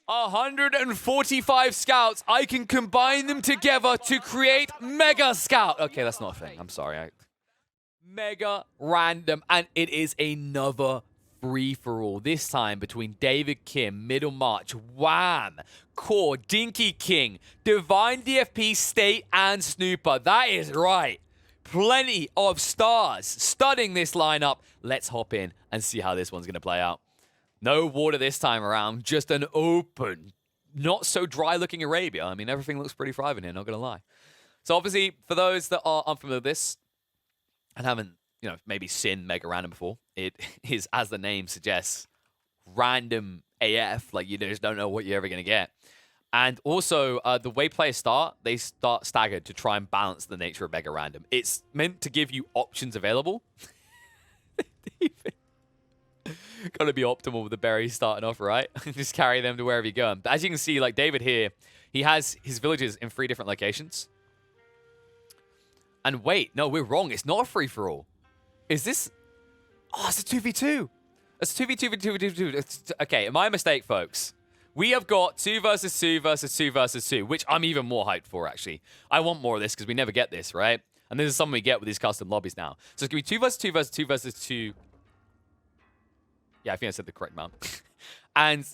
145 scouts. I can combine them together to create Mega Scout. Okay, that's not a thing. I'm sorry. Mega Random, and it is another free-for-all. This time between David Kim, Middle March, Wham, Core, Dinky King, Divine DFP, State, and Snooper. That is right. Plenty of stars studding this lineup. Let's hop in and see how this one's going to play out. No water this time around, just an open, not so dry looking Arabia. I mean, everything looks pretty thriving here, not going to lie. So obviously, for those that are unfamiliar with this and haven't, maybe seen Mega Random before, it is, as the name suggests, random AF. Like, you just don't know what you're ever going to get. And also, the way players start, they start staggered to try and balance the nature of Mega Random. It's meant to give you options available. Gotta be optimal with the berries starting off, right? Just carry them to wherever you're going. But as you can see, like David here, he has his villages in 3 different locations. And wait, no, we're wrong. It's not a free-for-all. Is this... Oh, it's a 2v2. It's a 2v2. Okay, my mistake, folks. We have got 2 versus 2 versus 2 versus 2, which I'm even more hyped for, actually. I want more of this because we never get this, right? And this is something we get with these custom lobbies now. So it's going to be 2 versus 2 versus 2 versus 2... Yeah, I think I said the correct amount. And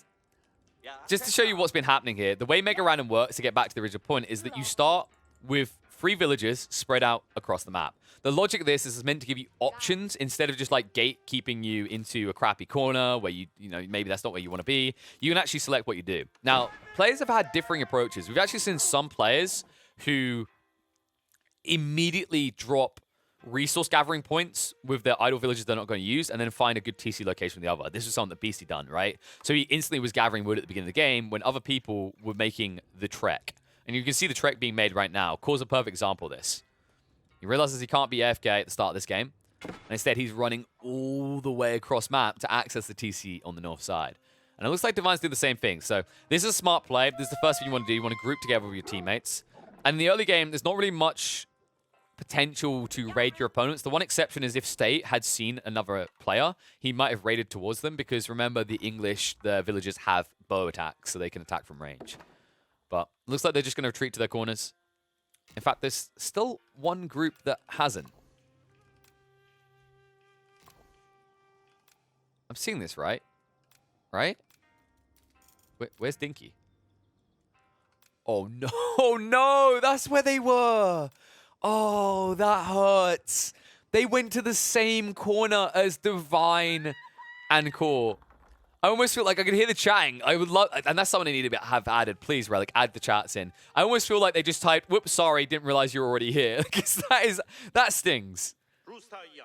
just to show you what's been happening here, the way Mega Random works, to get back to the original point, is that you start with 3 villages spread out across the map. The logic of this is it's meant to give you options instead of just like gatekeeping you into a crappy corner where maybe that's not where you want to be. You can actually select what you do. Now, players have had differing approaches. We've actually seen some players who immediately drop resource gathering points with their idle villages they're not going to use, and then find a good TC location with the other. This was something that Beastie done, right? So he instantly was gathering wood at the beginning of the game when other people were making the trek. And you can see the trek being made right now. Core's a perfect example of this. He realizes he can't be AFK at the start of this game, and instead he's running all the way across map to access the TC on the north side. And it looks like Divine's doing the same thing. So this is a smart play. This is the first thing you want to do. You want to group together with your teammates. And in the early game, there's not really much potential to raid your opponents. The one exception is if State had seen another player, he might have raided towards them, because remember, the villagers have bow attacks, so they can attack from range. But looks like they're just going to retreat to their corners. In fact, there's still one group that hasn't. I'm seeing this, right? Right? Where's Dinky? Oh, no. Oh, no. That's where they were. Oh, that hurts. They went to the same corner as Divine and Core. I almost feel like I can hear the chatting. I would love, and that's something I need to have added. Please, Relic, add the chats in. I almost feel like they just typed, "Whoops, sorry, didn't realize you're already here." Because that stings.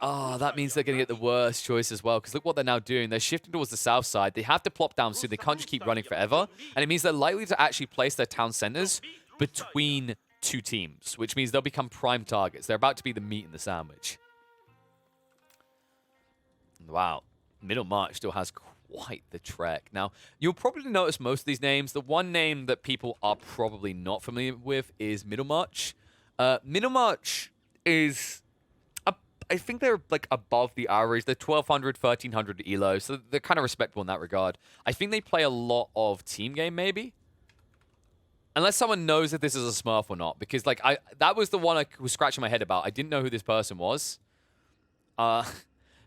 Oh, that means they're going to get the worst choice as well. Because look what they're now doing. They're shifting towards the south side. They have to plop down soon. They can't just keep running forever. And it means they're likely to actually place their town centers between 2 teams, which means they'll become prime targets. They're about to be the meat in the sandwich. Wow. Middle March still has quite the trek. Now, you'll probably notice most of these names. The one name that people are probably not familiar with is Middle March. Middle March is... I think they're like above the average. They're 1,200, 1,300 elo, so they're kind of respectable in that regard. I think they play a lot of team game, maybe? Unless someone knows if this is a Smurf or not, because like that was the one I was scratching my head about. I didn't know who this person was.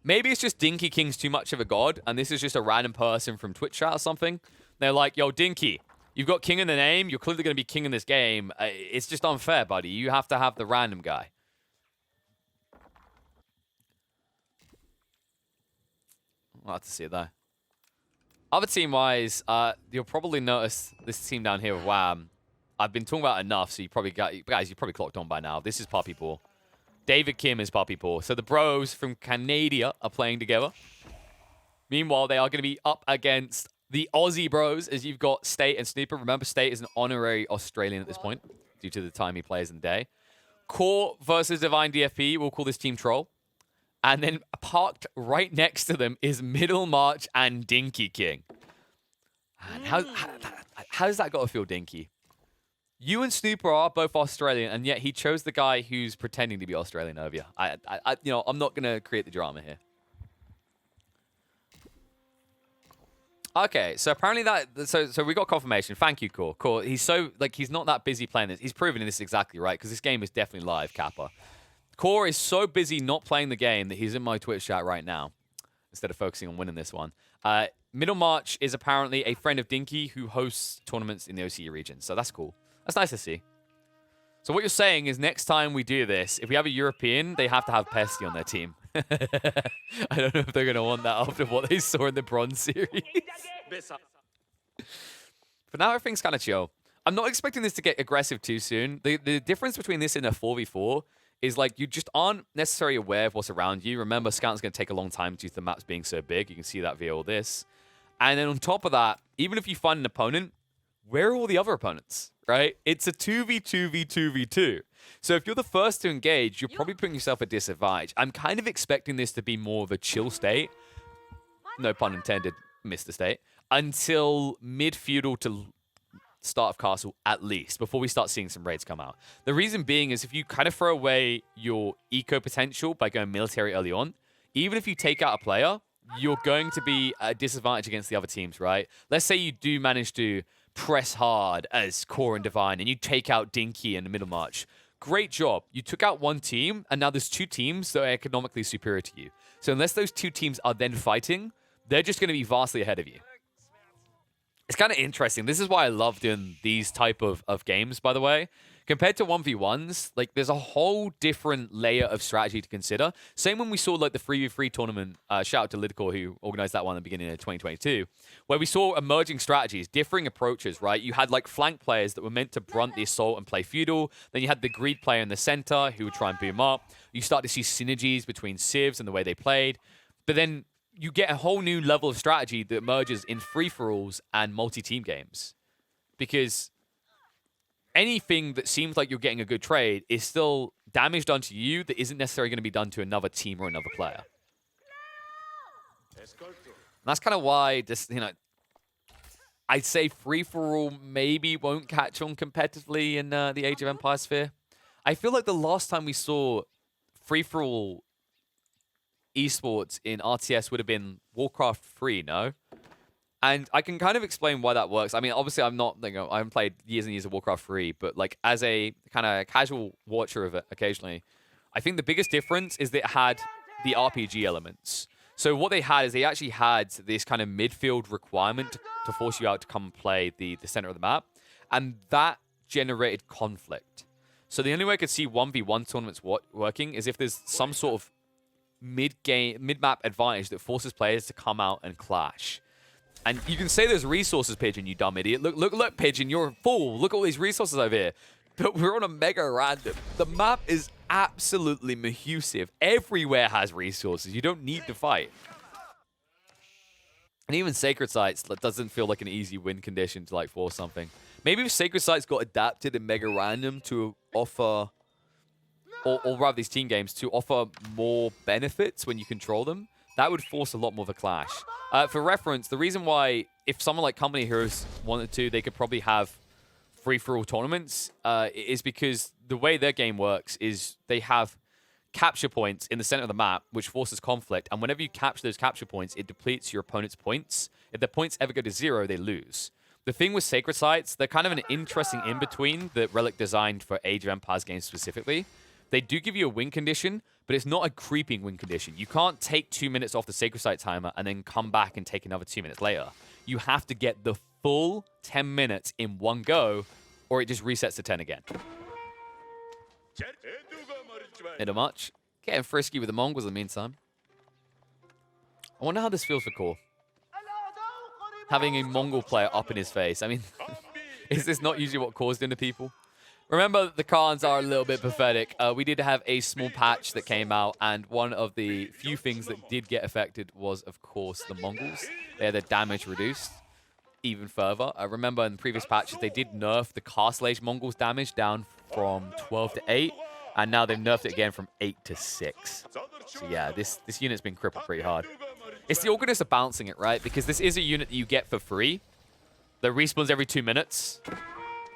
Maybe it's just Dinky King's too much of a god, and this is just a random person from Twitch chat or something. They're like, "Yo, Dinky, you've got king in the name. You're clearly going to be king in this game. It's just unfair, buddy. You have to have the random guy." I'll have to see it though. Other team-wise, you'll probably notice this team down here with Wham. I've been talking about it enough, so you probably clocked on by now. This is Puppy Paw. David Kim is Puppy Paw. So the bros from Canada are playing together. Meanwhile, they are going to be up against the Aussie bros, as you've got State and Snooper. Remember, State is an honorary Australian at this point, due to the time he plays in the day. Core versus Divine DFP. We'll call this Team Troll. And then parked right next to them is Middle March and Dinky King. And how does that got to feel, Dinky? You and Snooper are both Australian, and yet he chose the guy who's pretending to be Australian over you. I'm not going to create the drama here. Okay, so apparently so we got confirmation. Thank you, Core. Core, he's so like he's not that busy playing this. He's proven this exactly right because this game is definitely live, Kappa. Core is so busy not playing the game that he's in my Twitch chat right now instead of focusing on winning this one. Middlemarch is apparently a friend of Dinky who hosts tournaments in the OCE region, so that's cool. That's nice to see. So what you're saying is next time we do this, if we have a European, they have to have Pesty on their team. I don't know if they're going to want that after what they saw in the Bronze Series. For now, everything's kind of chill. I'm not expecting this to get aggressive too soon. The difference between this and a 4v4 is like you just aren't necessarily aware of what's around you. Remember, Scouting's going to take a long time due to the maps being so big. You can see that via all this. And then on top of that, even if you find an opponent, where are all the other opponents, right? It's a 2v2v2v2. So if you're the first to engage, you're probably putting yourself at disadvantage. I'm kind of expecting this to be more of a chill state. No pun intended, Mr. State. Until mid-feudal to start of castle, at least, before we start seeing some raids come out. The reason being is if you kind of throw away your eco potential by going military early on, even if you take out a player, you're going to be at a disadvantage against the other teams, right? Let's say you do manage to press hard as Core and Divine, and you take out Dinky in the Middlemarch. Great job. You took out one team, and now there's two teams that are economically superior to you. So unless those two teams are then fighting, they're just going to be vastly ahead of you. It's kind of interesting. This is why I love doing these type of games, by the way. Compared to 1v1s, like there's a whole different layer of strategy to consider. Same when we saw like the 3v3 tournament, shout out to Lidcore who organized that one at the beginning of 2022, where we saw emerging strategies, differing approaches, right? You had like flank players that were meant to brunt the assault and play feudal. Then you had the greed player in the center who would try and boom up. You start to see synergies between civs and the way they played. But then you get a whole new level of strategy that emerges in free-for-alls and multi-team games. Because anything that seems like you're getting a good trade is still damage done to you that isn't necessarily going to be done to another team or another player. And that's kind of why this, you know, I'd say free-for-all maybe won't catch on competitively in the Age of Empires sphere. I feel like the last time we saw free-for-all esports in RTS would have been Warcraft 3, no? And I can kind of explain why that works. I mean, obviously, I'm not, you know, I haven't played years and years of Warcraft 3, but like as a kind of casual watcher of it occasionally, I think the biggest difference is that it had the RPG elements. So what they had is they actually had this kind of midfield requirement to force you out to come and play the center of the map. And that generated conflict. So the only way I could see 1v1 tournaments working is if there's some sort of mid-map advantage that forces players to come out and clash. And you can say there's resources, Pigeon, you dumb idiot. Look, Pigeon, you're a fool. Look at all these resources over here. But we're on a Mega Random. The map is absolutely mahusive. Everywhere has resources. You don't need to fight. And even Sacred Sites, that doesn't feel like an easy win condition to like force something. Maybe if Sacred Sites got adapted in Mega Random to offer, or rather these team games, to offer more benefits when you control them, that would force a lot more of a clash. For reference, the reason why, if someone like Company Heroes wanted to, they could probably have free-for-all tournaments, is because the way their game works is they have capture points in the center of the map, which forces conflict. And whenever you capture those capture points, it depletes your opponent's points. If their points ever go to 0, they lose. The thing with Sacred Sites, they're kind of an interesting in-between that Relic designed for Age of Empires games specifically. They do give you a win condition, but it's not a creeping win condition. You can't take 2 minutes off the Sacred Site timer and then come back and take another 2 minutes later. You have to get the full 10 minutes in one go, or it just resets to 10 again. Not much. Getting frisky with the Mongols in the meantime. I wonder how this feels for Core. Having a Mongol player up in his face. I mean, is this not usually what Core's doing to people? Remember, the Khans are a little bit pathetic. We did have a small patch that came out, and one of the few things that did get affected was, of course, the Mongols. They had their damage reduced even further. I remember in the previous patches, they did nerf the Castle Age Mongols damage down from 12 to 8, and now they've nerfed it again from 8 to 6. So yeah, this unit's been crippled pretty hard. It's the Organists are balancing it, right? Because this is a unit that you get for free that respawns every 2 minutes,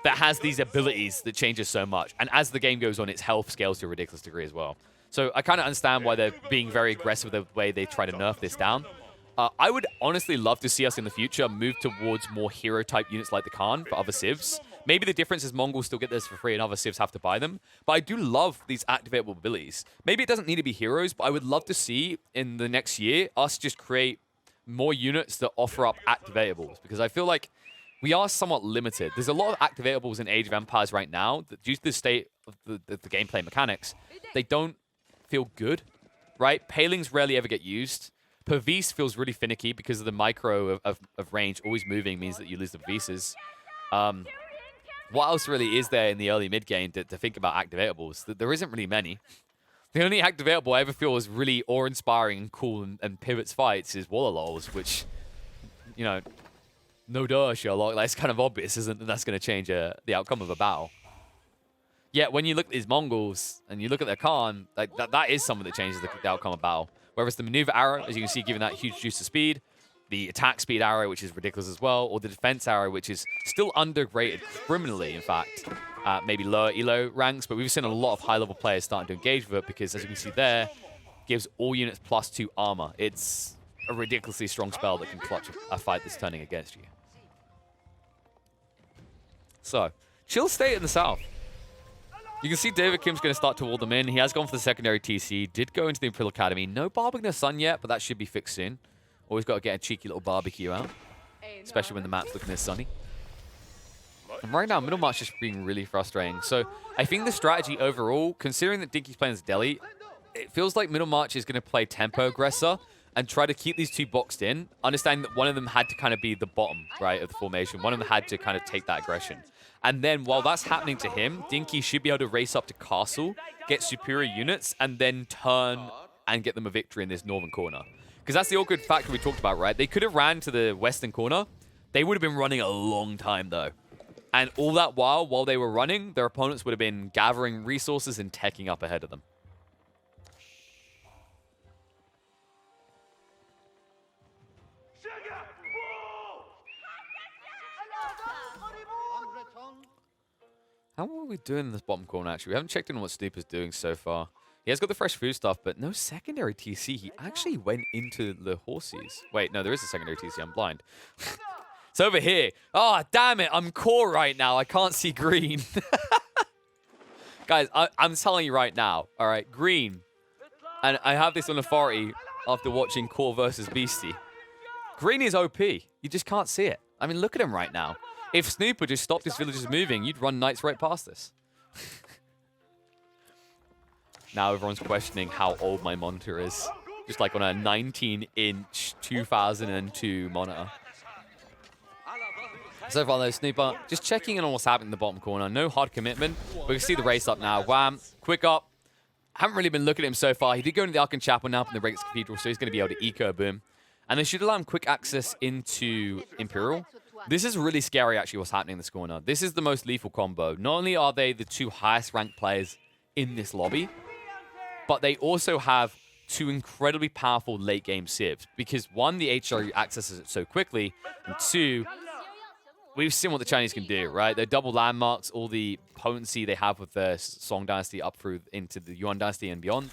that has these abilities that changes so much. And as the game goes on, its health scales to a ridiculous degree as well. So I kind of understand why they're being very aggressive with the way they try to nerf this down. I would honestly love to see us in the future move towards more hero-type units like the Khan for other civs. Maybe the difference is Mongols still get this for free and other civs have to buy them. But I do love these activatable abilities. Maybe it doesn't need to be heroes, but I would love to see in the next year us just create more units that offer up activatables. Because I feel like we are somewhat limited. There's a lot of activatables in Age of Empires right now that, due to the state of the gameplay mechanics, they don't feel good, right? Palings rarely ever get used. Pervice feels really finicky because of the micro of range. Always moving means that you lose the Pervices. What else really is there in the early mid game to think about activatables? There isn't really many. The only activatable I ever feel is really awe-inspiring and cool and pivots fights is Wallalols, which, you know, no duh, Sherlock. Like, it's kind of obvious, isn't that that's going to change the outcome of a battle. Yet when you look at these Mongols and you look at their Khan, like that is something that changes the outcome of battle. Whereas the maneuver arrow, as you can see, giving that huge juice of speed, the attack speed arrow, which is ridiculous as well, or the defense arrow, which is still underrated criminally, in fact, maybe lower elo ranks, but we've seen a lot of high-level players starting to engage with it because, as you can see there, gives all units +2 armor. It's a ridiculously strong spell that can clutch a fight that's turning against you. So, chill state in the south. You can see David Kim's going to start to wall them in. He has gone for the secondary TC. Did go into the Imperial Academy. No barbecuing the sun yet, but that should be fixed soon. Always got to get a cheeky little barbecue out. Especially when the map's looking this sunny. And right now, Middlemarch is being really frustrating. So I think the strategy overall, considering that Dinky's playing as Delhi, it feels like Middlemarch is going to play tempo aggressor and try to keep these two boxed in. Understanding that one of them had to kind of be the bottom, right, of the formation. One of them had to kind of take that aggression. And then while that's happening to him, Dinky should be able to race up to Castle, get superior units, and then turn and get them a victory in this northern corner. Because that's the awkward factor we talked about, right? They could have ran to the western corner. They would have been running a long time, though. And all that while they were running, their opponents would have been gathering resources and teching up ahead of them. How are we doing in this bottom corner, actually? We haven't checked in on what Snoop is doing so far. He has got the fresh food stuff, but no secondary TC. He actually went into the horses. Wait, no, there is a secondary TC. I'm blind. It's over here. Oh, damn it. I'm core right now. I can't see green. Guys, I'm telling you right now, all right, green. And I have this on authority after watching Core versus Beastie. Green is OP. You just can't see it. I mean, look at him right now. If Snooper just stopped his villagers moving, you'd run knights right past this. Now everyone's questioning how old my monitor is. Just like on a 19-inch 2002 monitor. So far though, Snooper, just checking in on what's happening in the bottom corner. No hard commitment. We can see the race up now. Wham, quick up. Haven't really been looking at him so far. He did go into the Archon Chapel now from the Rex Cathedral, so he's going to be able to eco boom. And they should allow him quick access into Imperial. This is really scary, actually, what's happening in this corner. This is the most lethal combo. Not only are they the two highest ranked players in this lobby, but they also have two incredibly powerful late game civs. Because one, the HRU accesses it so quickly, and two, we've seen what the Chinese can do, right? They're double landmarks, all the potency they have with their Song Dynasty up through into the Yuan Dynasty and beyond.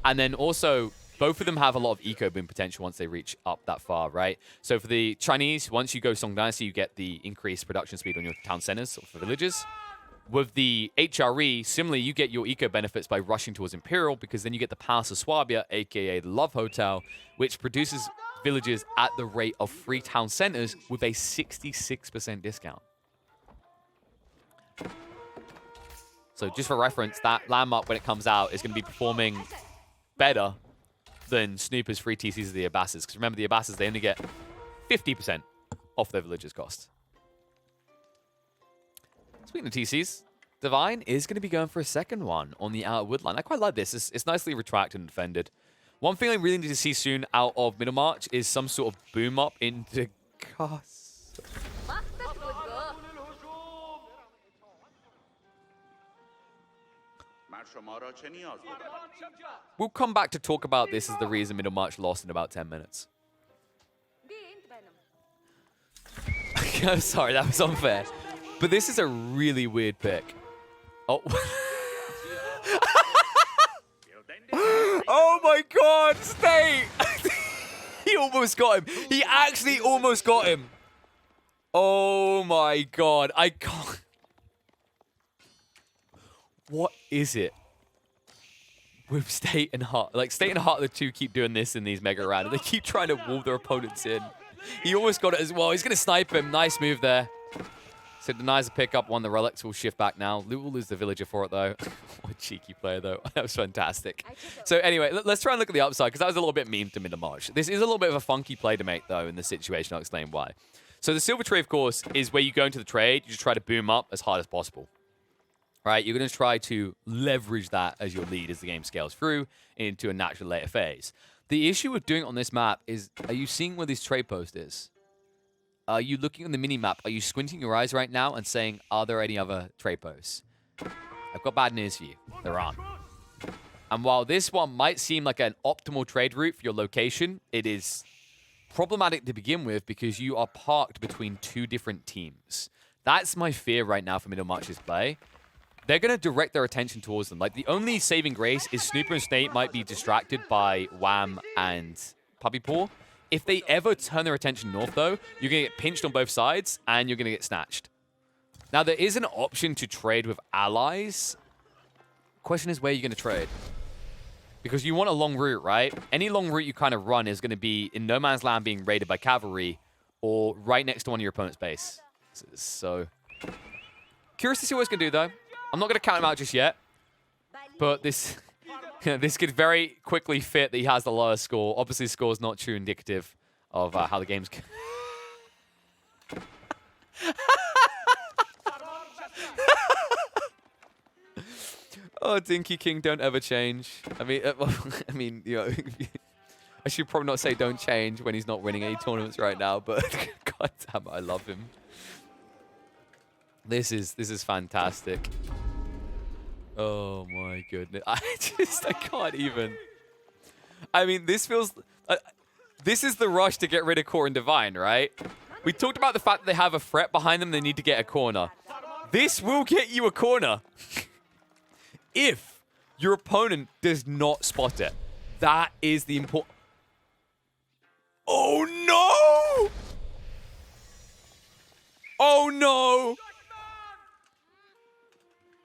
And then also, both of them have a lot of eco boom potential once they reach up that far, right? So for the Chinese, once you go Song Dynasty, you get the increased production speed on your town centers or for villages. With the HRE, similarly, you get your eco benefits by rushing towards Imperial because then you get the Palace of Swabia, aka the Love Hotel, which produces villages at the rate of 3 town centers with a 66% discount. So just for reference, that landmark when it comes out is going to be performing better than Snooper's free TCs of the Abbasses. Because remember, the Abbasses, they only get 50% off their villages cost. Speaking of TCs, Divine is going to be going for a second one on the outer woodline. I quite like this. It's nicely retracted and defended. One thing I really need to see soon out of Middlemarch is some sort of boom up into Castle. We'll come back to talk about this as the reason Middlemarch lost in about 10 minutes. I'm sorry, that was unfair. But this is a really weird pick. Oh. Oh my god, stay! He almost got him. He actually almost got him. Oh my god. I can't. What is it with State and Hart? Like, State and Hart, the two keep doing this in these Mega Random. They keep trying to wall their opponents in. He almost got it as well. He's going to snipe him. Nice move there. So denies the pickup one. The relics will shift back now. Loot will lose the villager for it, though. What a cheeky player, though. That was fantastic. So anyway, let's try and look at the upside, because that was a little bit mean to Middlemarch. This is a little bit of a funky play to make, though, in this situation. I'll explain why. So the silver trade, of course, is where you go into the trade. You just try to boom up as hard as possible. Right? You're going to try to leverage that as your lead as the game scales through into a natural later phase. The issue with doing it on this map is, are you seeing where this trade post is? Are you looking on the mini-map? Are you squinting your eyes right now and saying, are there any other trade posts? I've got bad news for you. There aren't. And while this one might seem like an optimal trade route for your location, it is problematic to begin with because you are parked between two different teams. That's my fear right now for Middlemarch's play. They're going to direct their attention towards them. Like, the only saving grace is Snooper and Snake might be distracted by Wham and Puppy Paw. If they ever turn their attention north, though, you're going to get pinched on both sides, and you're going to get snatched. Now, there is an option to trade with allies. Question is, where are you going to trade? Because you want a long route, right? Any long route you kind of run is going to be in no man's land being raided by cavalry or right next to one of your opponent's base. So, curious to see what it's going to do, though. I'm not going to count him out just yet. But this... this could very quickly fit that he has the lower score. Obviously, the score is not true indicative of how the game's... Oh, Dinky King, don't ever change. I mean, you know, I should probably not say don't change when he's not winning any tournaments right now, but god damn it, I love him. This is fantastic. Oh my goodness. I can't even. I mean, this feels... this is the rush to get rid of Core and Divine, right? We talked about the fact that they have a threat behind them, they need to get a corner. This will get you a corner. If your opponent does not spot it. That is the important... Oh no! Oh no!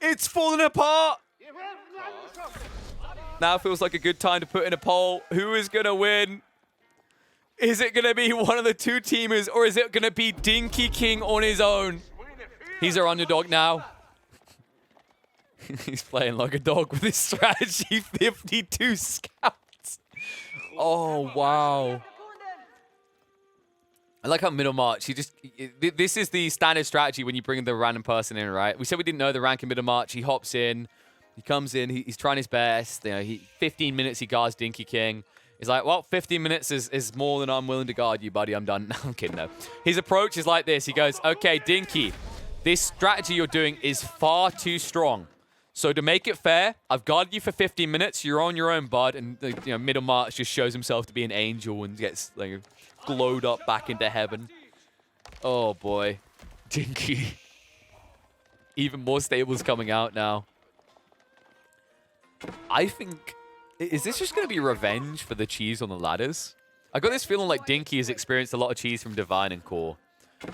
It's falling apart! Now feels like a good time to put in a poll. Who is going to win? Is it going to be one of the two teamers, or is it going to be Dinky King on his own? He's our underdog now. He's playing like a dog with his strategy. 52 scouts. Oh, wow. I like how Middlemarch, this is the standard strategy when you bring the random person in, right? We said we didn't know the rank in Middlemarch. He hops in. He comes in. He's trying his best. You know, 15 minutes he guards Dinky King. He's like, well, 15 minutes is more than I'm willing to guard you, buddy. I'm done. No, I'm kidding, no. His approach is like this. He goes, okay, Dinky, this strategy you're doing is far too strong. So to make it fair, I've guarded you for 15 minutes. You're on your own, bud. And you know, Middlemarch just shows himself to be an angel and gets like glowed up back into heaven. Oh boy, Dinky. Even more stables coming out now. I think, is this just going to be revenge for the cheese on the ladders? I got this feeling like Dinky has experienced a lot of cheese from Divine and Core.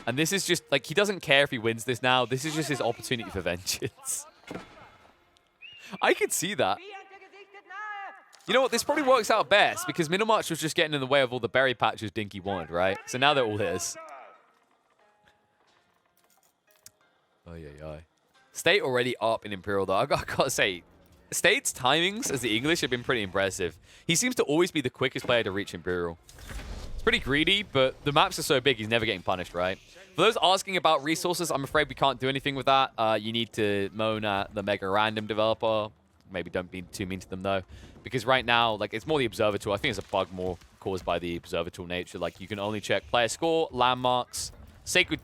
And this is just, like, he doesn't care if he wins this now. This is just his opportunity for vengeance. I could see that. You know what? This probably works out best because Middlemarch was just getting in the way of all the berry patches Dinky wanted, right? So now they're all his. Oh, yeah. State already up in Imperial, though. I gotta say, State's timings as the English have been pretty impressive. He seems to always be the quickest player to reach Imperial. It's pretty greedy, but the maps are so big, he's never getting punished, right? For those asking about resources, I'm afraid we can't do anything with that. You need to moan at the Mega Random developer. Maybe don't be too mean to them, though. Because right now, like, it's more the observer tool. I think it's a bug more caused by the observer tool nature. Like, you can only check player score, landmarks, sacred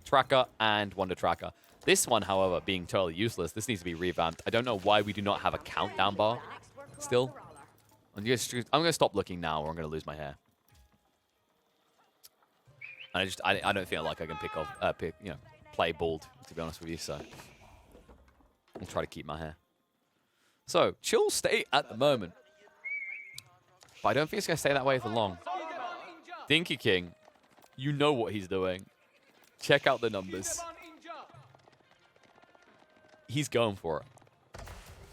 tracker, and wonder tracker. This one, however, being totally useless. This needs to be revamped. I don't know why we do not have a countdown bar still. I'm going to stop looking now or I'm going to lose my hair. And I don't feel like I can play bald, to be honest with you, so I'll try to keep my hair. So, chill state at the moment. But I don't think it's going to stay that way for long. Dinky King, you know what he's doing. Check out the numbers. He's going for it.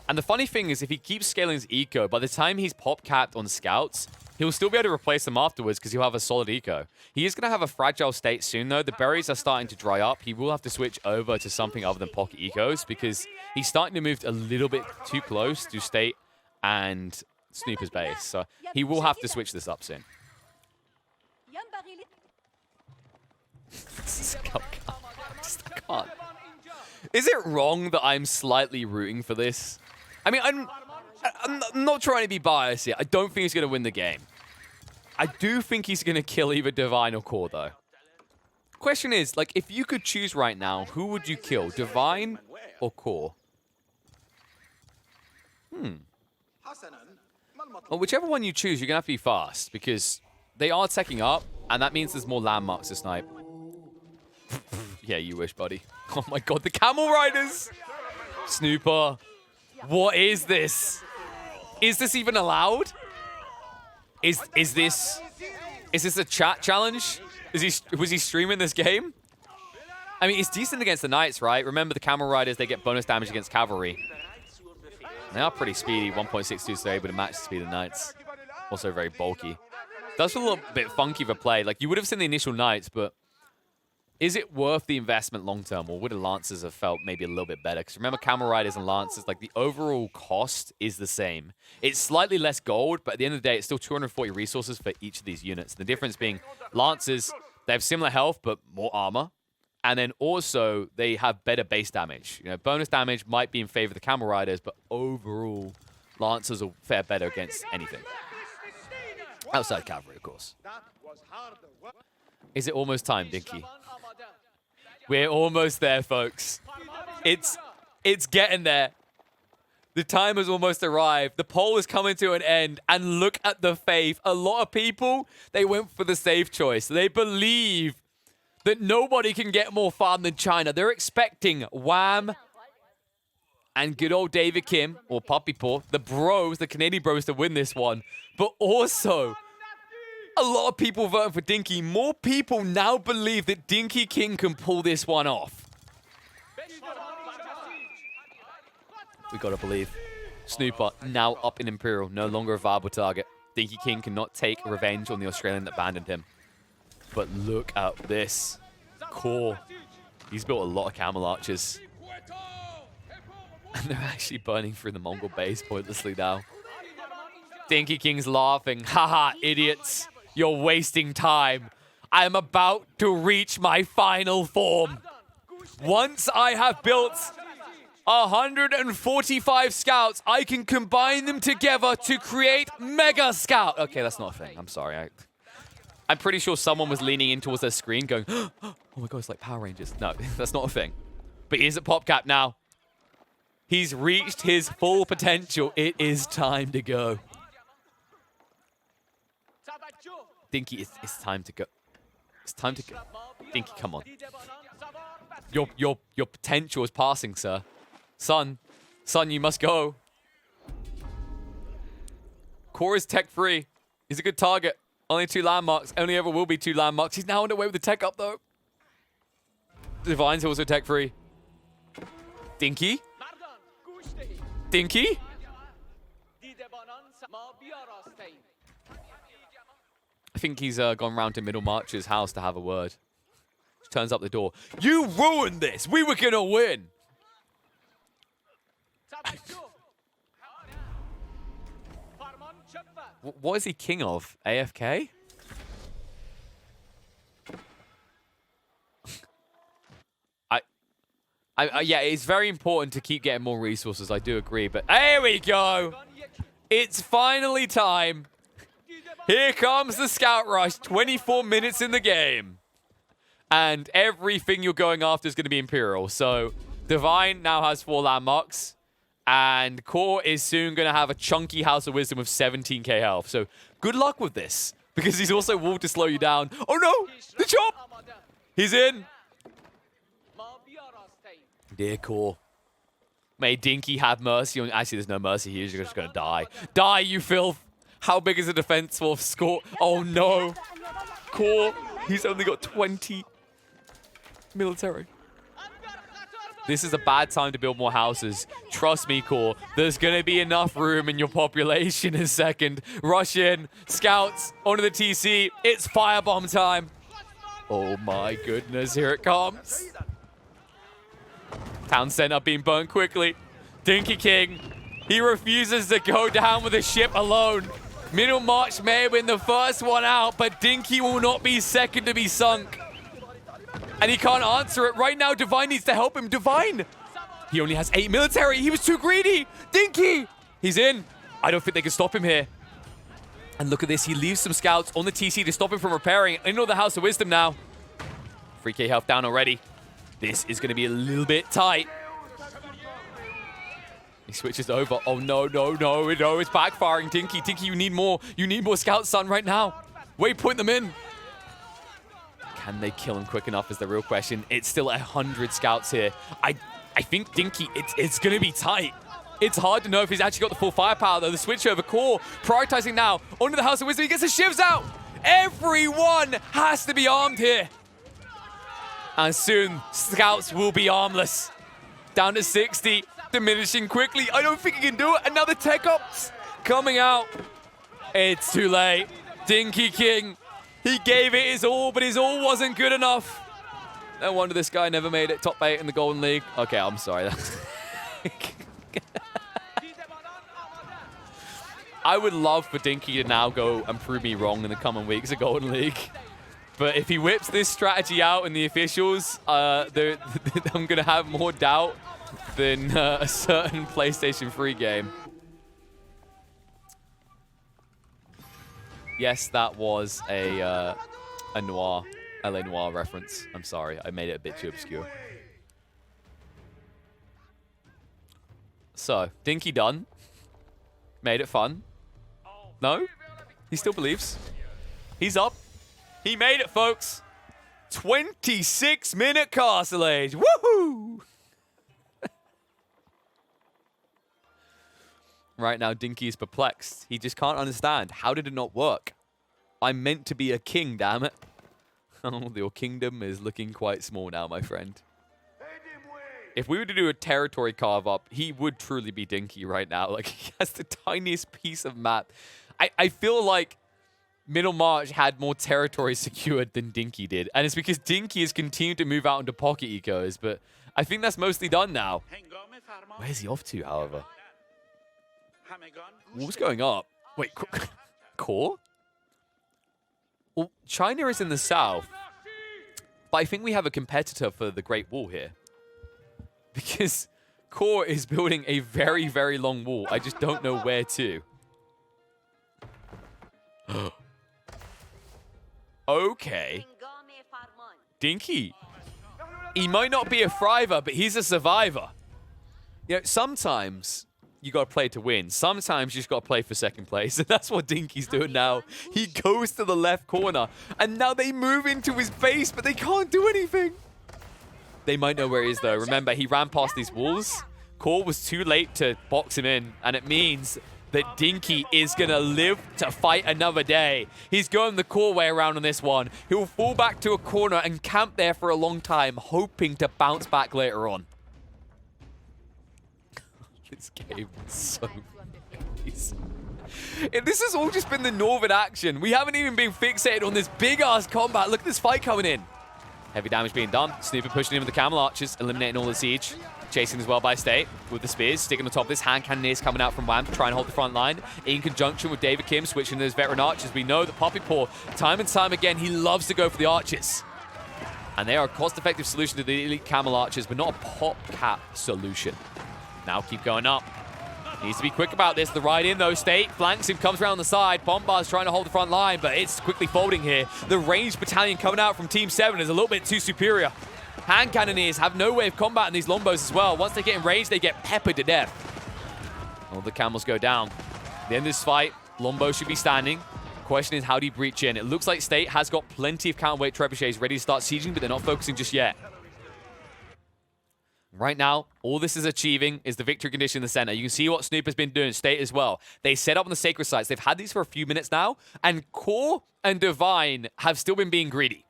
And the funny thing is, if he keeps scaling his eco, by the time he's pop capped on scouts, he'll still be able to replace them afterwards because he'll have a solid eco. He is going to have a fragile state soon, though. The berries are starting to dry up. He will have to switch over to something other than pocket ecos because he's starting to move a little bit too close to state and Snooper's base. So he will have to switch this up soon. I can't. Is it wrong that I'm slightly rooting for this? I mean, I'm not trying to be biased here. I don't think he's going to win the game. I do think he's going to kill either Divine or Core, though. Question is, like, if you could choose right now, who would you kill, Divine or Core? Well, whichever one you choose, you're going to have to be fast, because they are teching up, and that means there's more landmarks to snipe. Yeah, you wish, buddy. Oh my god, the Camel Riders! Snooper. What is this? Is this even allowed? Is this a chat challenge? Was he streaming this game? I mean, it's decent against the Knights, right? Remember the Camel Riders, they get bonus damage against cavalry. They are pretty speedy. 1.62, so they're able to match the speed of the Knights. Also very bulky. Does feel a little bit funky of a play. Like, you would have seen the initial Knights, but is it worth the investment long term, or would the Lancers have felt maybe a little bit better? Because remember, Camel Riders and Lancers, like, the overall cost is the same. It's slightly less gold, but at the end of the day, it's still 240 resources for each of these units. The difference being Lancers, they have similar health, but more armor. And then also, they have better base damage. You know, bonus damage might be in favor of the Camel Riders, but overall, Lancers will fare better against anything. Outside cavalry, of course. Is it almost time, Dinky? We're almost there, folks. It's getting there. The time has almost arrived. The poll is coming to an end. And look at the faith. A lot of people, they went for the safe choice. They believe that nobody can get more farm than China. They're expecting Wham and good old David Kim, or Puppy Paw, the bros, the Canadian bros, to win this one. But also, a lot of people voting for Dinky. More people now believe that Dinky King can pull this one off. We gotta believe. Snooper now up in Imperial, no longer a viable target. Dinky King cannot take revenge on the Australian that abandoned him. But look at this. Core. He's built a lot of camel archers. And they're actually burning through the Mongol base pointlessly now. Dinky King's laughing. Haha, idiots. You're wasting time. I am about to reach my final form. Once I have built 145 scouts, I can combine them together to create Mega Scout. Okay, that's not a thing. I'm sorry. I'm pretty sure someone was leaning in towards their screen going, oh my god, it's like Power Rangers. No, that's not a thing. But he is at PopCap now. He's reached his full potential. It is time to go. Dinky, it's time to go. It's time to go. Dinky, come on. Your potential is passing, sir. Son, you must go. Core is tech free. He's a good target. Only 2 landmarks. Only ever will be 2 landmarks. He's now underway with the tech up, though. Divine's also tech free. Dinky? Dinky? I think he's gone round to Middlemarch's house to have a word. Turns up the door. You ruined this! We were gonna win! What is he king of? AFK? Yeah, it's very important to keep getting more resources. I do agree, but there we go! It's finally time. Here comes the Scout Rush. 24 minutes in the game. And everything you're going after is going to be Imperial. So, Divine now has 4 landmarks. And Core is soon going to have a chunky House of Wisdom with 17k health. So, good luck with this. Because he's also walled to slow you down. Oh no! The chop! He's in! Dear Core. May Dinky have mercy on... Actually, there's no mercy here. You're just going to die. Die, you filth! How big is the defense for score? Oh no! Core, he's only got 20 military. This is a bad time to build more houses. Trust me, Core. There's going to be enough room in your population in a second. Rush in. Scouts onto the TC. It's firebomb time. Oh my goodness. Here it comes. Town center being burnt quickly. Dinky King. He refuses to go down with a ship alone. Middle March may have been the first one out, but Dinky will not be second to be sunk. And he can't answer it. Right now, Divine needs to help him. Divine! He only has 8 military. He was too greedy. Dinky! He's in. I don't think they can stop him here. And look at this. He leaves some scouts on the TC to stop him from repairing. Into the House of Wisdom now. 3k health down already. This is going to be a little bit tight. He switches over. Oh, no, no, no. No, it's backfiring. Dinky, Dinky, you need more. You need more scouts, son, right now. Waypoint them in. Can they kill him quick enough is the real question. It's still 100 scouts here. I think Dinky, it's going to be tight. It's hard to know if he's actually got the full firepower, though. The switch over Core, prioritizing now onto the House of Wisdom. He gets the shivs out. Everyone has to be armed here. And soon, scouts will be armless. Down to 60, diminishing quickly. I don't think he can do it. Another tech ops coming out. It's too late. Dinky King. He gave it his all, but his all wasn't good enough. No wonder this guy never made it top 8 in the Golden League. Okay, I'm sorry. I would love for Dinky to now go and prove me wrong in the coming weeks of Golden League. But if he whips this strategy out in the officials, I'm going to have more doubt than a certain PlayStation 3 game. Yes, that was a Noir, LA Noir reference. I'm sorry, I made it a bit too obscure. So, Dinky done. Made it fun. No? He still believes. He's up. He made it, folks. 26-minute Castle Age. Woohoo! Right now, Dinky is perplexed. He just can't understand. How did it not work? I'm meant to be a king, damn it. Oh, your kingdom is looking quite small now, my friend. If we were to do a territory carve-up, he would truly be Dinky right now. Like, he has the tiniest piece of map. I feel like Middle March had more territory secured than Dinky did. And it's because Dinky has continued to move out into pocket ecos, but I think that's mostly done now. Where's he off to, however? What's going up? Wait, Core? Well, China is in the south, but I think we have a competitor for the Great Wall here. Because Core is building a very, very long wall. I just don't know where to. Okay. Dinky. He might not be a thriver, but he's a survivor. You know, sometimes you got to play to win. Sometimes you just got to play for second place. And that's what Dinky's doing now. He goes to the left corner. And now they move into his base, but they can't do anything. They might know where he is, though. Remember, he ran past these walls. Core was too late to box him in. And it means that Dinky is going to live to fight another day. He's going the Core way around on this one. He'll fall back to a corner and camp there for a long time, hoping to bounce back later on. This game is so nice. This has all just been the Northern action. We haven't even been fixated on this big-ass combat. Look at this fight coming in. Heavy damage being done. Snooper pushing in with the Camel Archers, eliminating all the siege. Chasing as well by State with the spears. Sticking on top of this. Hand Cannoneers coming out from WAM to try and hold the front line. In conjunction with David Kim switching to those veteran archers. We know that Poppy Paw, time and time again, he loves to go for the archers. And they are a cost-effective solution to the elite Camel Archers, but not a pop cap solution. Now keep going up. Needs to be quick about this. The ride in, though. State flanks him, comes around the side. Bombard's trying to hold the front line, but it's quickly folding here. The ranged battalion coming out from Team 7 is a little bit too superior. Hand Cannoneers have no way of combating these Lombos as well. Once they get in range, they get peppered to death. All the camels go down. At the end of this fight, Lombo should be standing. Question is, how do you breach in? It looks like State has got plenty of counterweight trebuchets ready to start sieging, but they're not focusing just yet. Right now, all this is achieving is the victory condition in the center. You can see what Snoop has been doing, State as well. They set up on the sacred sites. They've had these for a few minutes now, and Core and Divine have still been being greedy.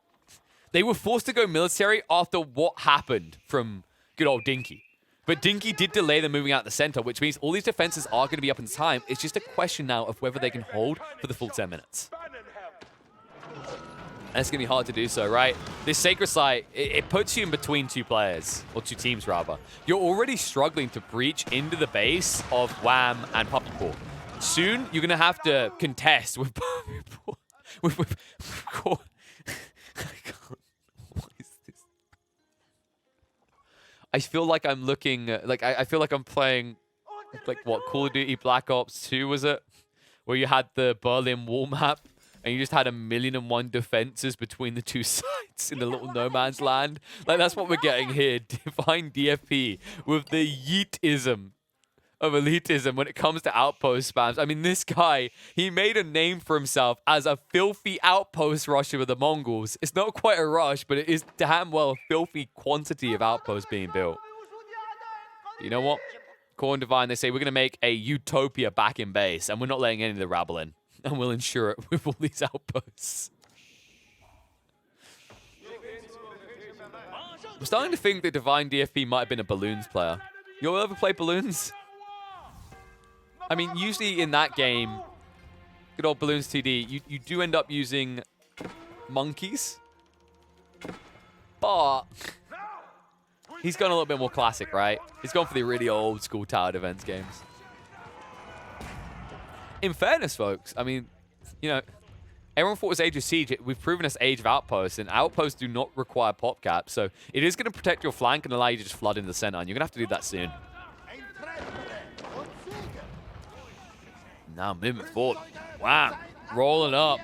They were forced to go military after what happened from good old Dinky. But Dinky did delay them moving out the center, which means all these defenses are going to be up in time. It's just a question now of whether they can hold for the full 10 minutes. And it's going to be hard to do so, right? This Sacred Site, it puts you in between two players, or two teams, rather. You're already struggling to breach into the base of Wham and Puppy Paw. Soon, you're going to have to contest with Puppy Paw. With Core. What is this? I feel like I'm looking, I feel like I'm playing, what, Call of Duty Black Ops 2, was it? Where you had the Berlin Wall map. And you just had 1,000,001 defenses between the two sides in the little no man's land. Like, that's what we're getting here. Divine DFP with the yeetism of elitism when it comes to outpost spams. I mean, this guy, he made a name for himself as a filthy outpost rusher with the Mongols. It's not quite a rush, but it is damn well a filthy quantity of outposts being built. You know what? Core and Divine, they say, we're going to make a utopia back in base, and we're not letting any of the rabble in. And we'll ensure it with all these outposts. I'm starting to think that Divine DFP might have been a Balloons player. You all ever play Balloons? I mean, usually in that game, good old Balloons 2D, you do end up using monkeys. But he's gone a little bit more classic, right? He's gone for the really old school tower defense games. In fairness, folks, I mean, you know, everyone thought it was Age of Siege. We've proven it's Age of Outposts, and Outposts do not require pop caps, so it is going to protect your flank and allow you to just flood into the center, and you're going to have to do that soon. Now moving forward. Wow. Rolling up.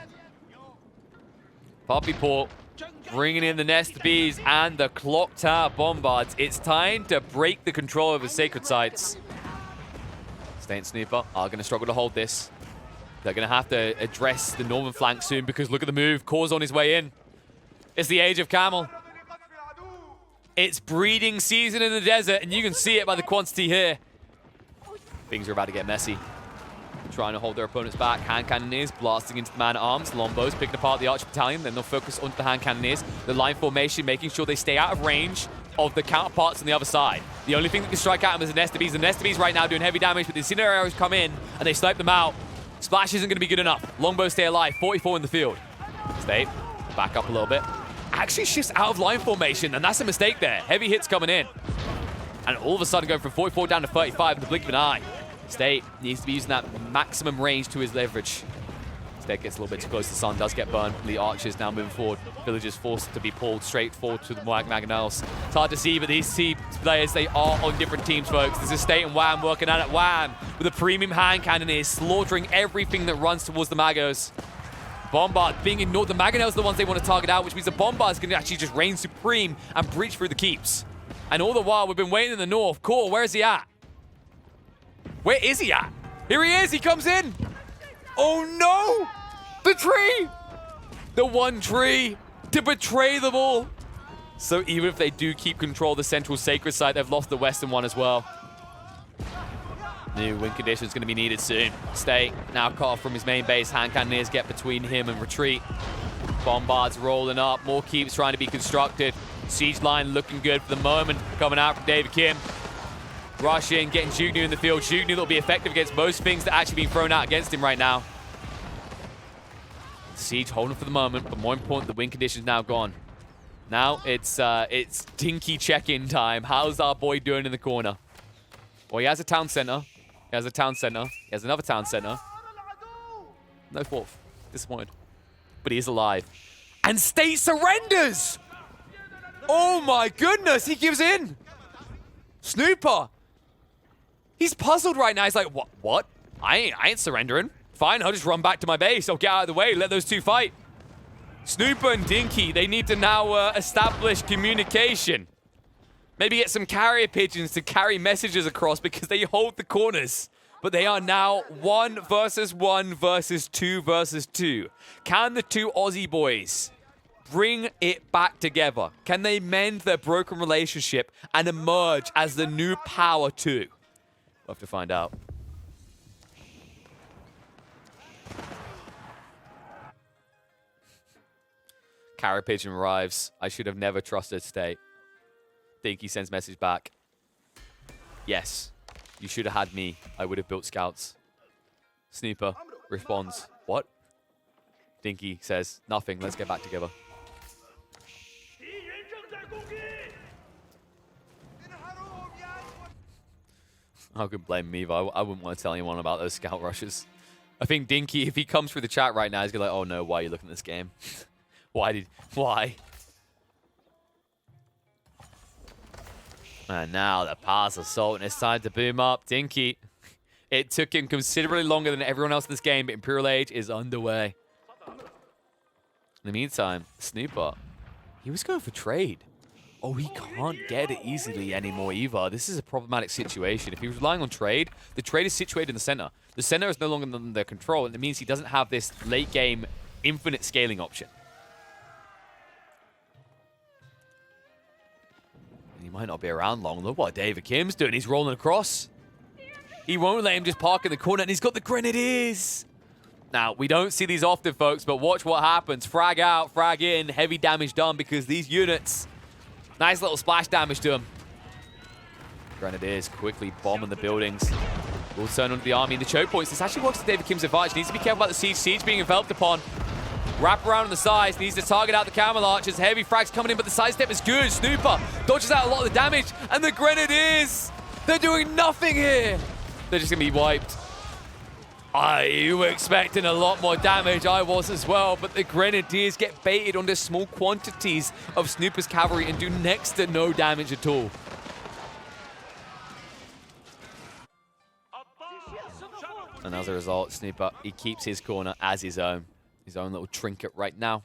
Puppy Paw bringing in the Nest Bees and the Clock Tower Bombards. It's time to break the control of the Sacred Sites. State Snooper are going to struggle to hold this. They're going to have to address the northern flank soon because look at the move. Core's on his way in. It's the Age of Camel. It's breeding season in the desert, and you can see it by the quantity here. Things are about to get messy. Trying to hold their opponents back. Hand Cannoneers blasting into the man-at-arms. Lombos picking apart the Archer Battalion. Then they'll focus onto the Hand Cannoneers. The line formation, making sure they stay out of range of the counterparts on the other side. The only thing that can strike at them is the Nest Bees. The Nest Bees right now doing heavy damage, but the incendiary arrows come in and they snipe them out. Splash isn't going to be good enough. Longbows stay alive. 44 in the field. State, back up a little bit. Actually shifts out of line formation, and that's a mistake there. Heavy hits coming in. And all of a sudden going from 44 down to 35 in the blink of an eye. State needs to be using that maximum range to his leverage. State gets a little bit too close to the sun, does get burned. The Archers now moving forward. Villagers forced to be pulled straight forward to the Mangonels. It's hard to see, but these two players, they are on different teams, folks. This is State and Wham working out at Wham with a premium hand cannoneer, slaughtering everything that runs towards the Magos. Bombard being ignored. The Mangonels are the ones they want to target out, which means the Bombard's going to actually just reign supreme and breach through the keeps. And all the while, we've been waiting in the north. Core, where is he at? Where is he at? Here he is. He comes in. Oh, no. The tree. The one tree to betray them all. So even if they do keep control of the central sacred site, they've lost the western one as well. New win condition is going to be needed soon. Stay now cut off from his main base. Hand cannoneers get between him and retreat. Bombards rolling up. More keeps trying to be constructed. Siege line looking good for the moment. Coming out from David Kim. Rush in, getting Jugnu in the field. Jugnu that'll be effective against most things that are actually being thrown out against him right now. Siege holding for the moment, but more important, the win condition's now gone. Now it's dinky check-in time. How's our boy doing in the corner? Well, he has a town center. He has a town center. He has another town center. No fourth. Disappointed. But he is alive. And State surrenders! Oh my goodness, he gives in! Snooper! He's puzzled right now. He's like, what? I ain't surrendering. Fine, I'll just run back to my base. I'll get out of the way, let those two fight. Snooper and Dinky, they need to now establish communication. Maybe get some carrier pigeons to carry messages across because they hold the corners. But they are now 1 versus 1 versus 2 versus 2. Can the two Aussie boys bring it back together? Can they mend their broken relationship and emerge as the new power too? We'll have to find out. Carrier pigeon arrives. I should have never trusted State. Dinky sends message back. Yes, you should have had me. I would have built scouts. Snooper responds, what? Dinky says, nothing. Let's get back together. I could blame me, but I wouldn't want to tell anyone about those scout rushes. I think Dinky, if he comes through the chat right now, he's going to be like, oh no, why are you looking at this game? Why? And now the pass assault, and it's time to boom up. Dinky. It took him considerably longer than everyone else in this game, but Imperial Age is underway. In the meantime, Snooper, he was going for trade. Oh, he can't get it easily anymore either. This is a problematic situation. If he was relying on trade, the trade is situated in the center. The center is no longer under their control, and it means he doesn't have this late game infinite scaling option. And he might not be around long. Look what David Kim's doing. He's rolling across. He won't let him just park in the corner, and he's got the Grenadiers. Now, we don't see these often, folks, but watch what happens. Frag out, frag in, heavy damage done because these units... Nice little splash damage to him. Grenadiers quickly bombing the buildings. Will turn onto the army in the choke points. This actually works to David Kim's advantage. Needs to be careful about the siege. Siege being enveloped upon. Wrap around on the sides. Needs to target out the camel archers. Heavy frags coming in, but the sidestep is good. Snooper dodges out a lot of the damage. And the Grenadiers, they're doing nothing here. They're just going to be wiped. You were expecting a lot more damage. I was as well, but the Grenadiers get baited onto small quantities of Snooper's cavalry and do next to no damage at all. And as a result, Snooper, he keeps his corner as his own little trinket right now.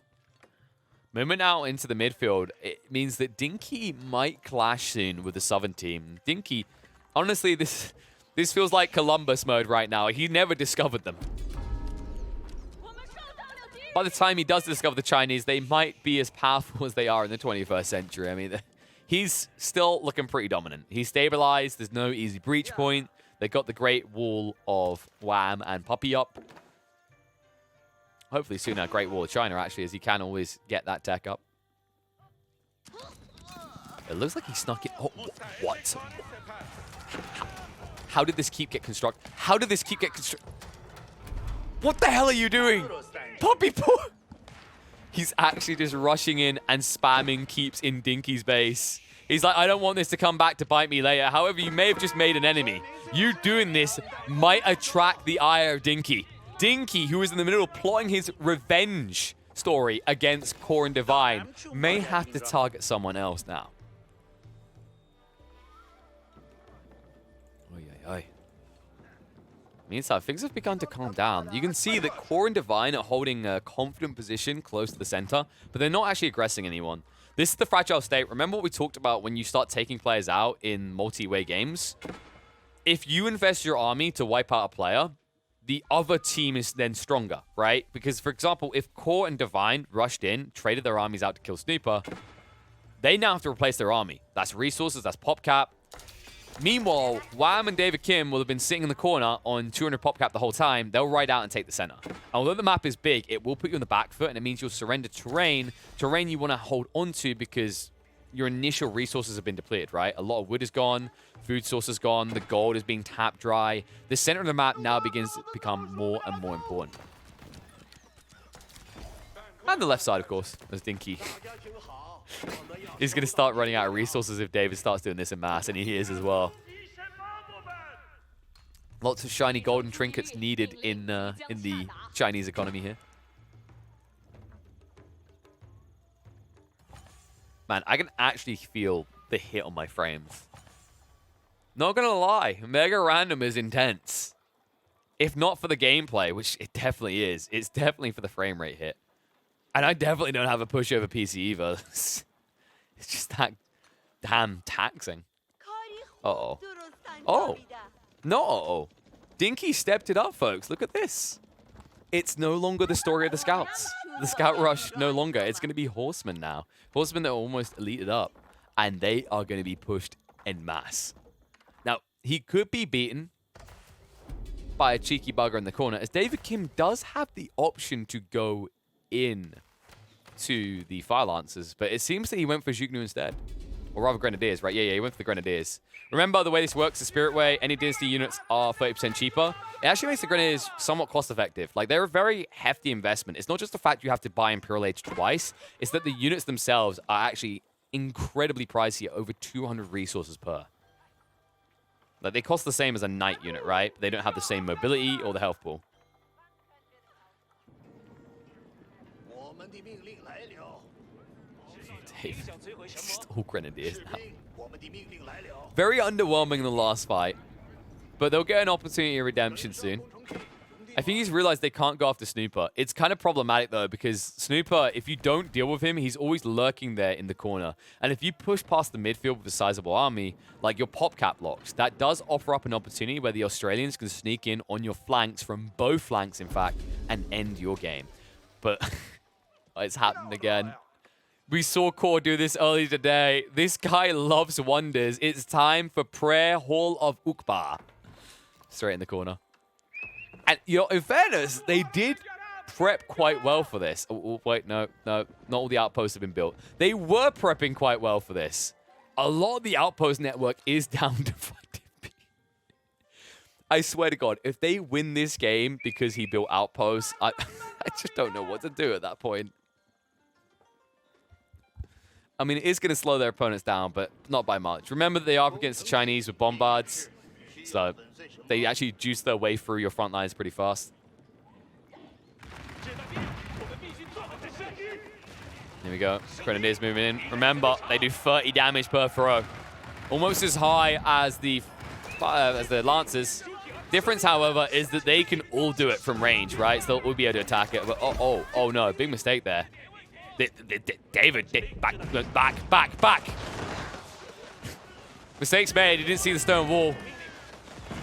Movement out into the midfield, it means that Dinky might clash soon with the Southern team. Dinky, honestly, this feels like Columbus mode right now. He never discovered them. By the time he does discover the Chinese, they might be as powerful as they are in the 21st century. I mean, he's still looking pretty dominant. He's stabilized. There's no easy breach point. They got the Great Wall of Wham and Puppy up. Hopefully soon a Great Wall of China, actually, as he can always get that tech up. It looks like he snuck it. Oh, what? How did this keep get constructed? How did this keep get constructed? What the hell are you doing? Puppy Paw! He's actually just rushing in and spamming keeps in Dinky's base. He's like, I don't want this to come back to bite me later. However, you may have just made an enemy. You doing this might attract the ire of Dinky. Dinky, who is in the middle of plotting his revenge story against Core and Divine, may have to target someone else now. Meantime, things have begun to calm down. You can see that Core and Divine are holding a confident position close to the center, but they're not actually aggressing anyone. This is the fragile state. Remember what we talked about when you start taking players out in multi-way games? If you invest your army to wipe out a player, the other team is then stronger, right? Because, for example, if Core and Divine rushed in, traded their armies out to kill Snooper, they now have to replace their army. That's resources, that's pop cap. Meanwhile, Wham and David Kim will have been sitting in the corner on 200 pop cap the whole time. They'll ride out and take the center. Although the map is big, it will put you on the back foot, and it means you'll surrender terrain. Terrain you want to hold onto because your initial resources have been depleted, right? A lot of wood is gone, food source is gone, the gold is being tapped dry. The center of the map now begins to become more and more important. And the left side, of course, as Dinky. He's going to start running out of resources if David starts doing this en masse, and he is as well. Lots of shiny golden trinkets needed in the Chinese economy here. Man, I can actually feel the hit on my frames. Not going to lie, Mega Random is intense. If not for the gameplay, which it definitely is, it's definitely for the frame rate hit. And I definitely don't have a pushover PC either. It's just that damn taxing. Uh-oh. Oh. No, uh-oh. Dinky stepped it up, folks. Look at this. It's no longer the story of the Scouts. the Scout Rush no longer. It's going to be Horsemen now. Horsemen that are almost elited up. And they are going to be pushed en masse. Now, he could be beaten by a cheeky bugger in the corner, as David Kim does have the option to go in to the Fire Lancers, but it seems that he went for Jugnu instead. Or rather Grenadiers, right? Yeah, he went for the Grenadiers. Remember, the way this works, the Spirit Way, any dynasty units are 30% cheaper. It actually makes the Grenadiers somewhat cost-effective. Like, they're a very hefty investment. It's not just the fact you have to buy Imperial Age twice, it's that the units themselves are actually incredibly pricey at over 200 resources per. Like, they cost the same as a Knight unit, right? They don't have the same mobility or the health pool. Just all Grenadiers now. Very underwhelming in the last fight. But they'll get an opportunity of redemption soon. I think he's realized they can't go after Snooper. It's kind of problematic, though, because Snooper, if you don't deal with him, he's always lurking there in the corner. And if you push past the midfield with a sizable army, like your pop cap blocks, that does offer up an opportunity where the Australians can sneak in on your flanks, from both flanks, in fact, and end your game. But it's happened again. We saw Core do this earlier today. This guy loves wonders. It's time for Prayer Hall of Ukbar. Straight in the corner. And, you know, in fairness, they did prep quite well for this. Oh, wait, no. Not all the outposts have been built. They were prepping quite well for this. A lot of the outpost network is down to fighting me. I swear to God, if they win this game because he built outposts, I just don't know what to do at that point. I mean, it is going to slow their opponents down, but not by much. Remember that they are up against the Chinese with bombards, so they actually juice their way through your front lines pretty fast. Here we go. Grenadiers moving in. Remember, they do 30 damage per throw. Almost as high as the Lancers. Difference, however, is that they can all do it from range, right? So they'll all be able to attack it. But oh no, big mistake there. David, back. Mistakes made. He didn't see the stone wall.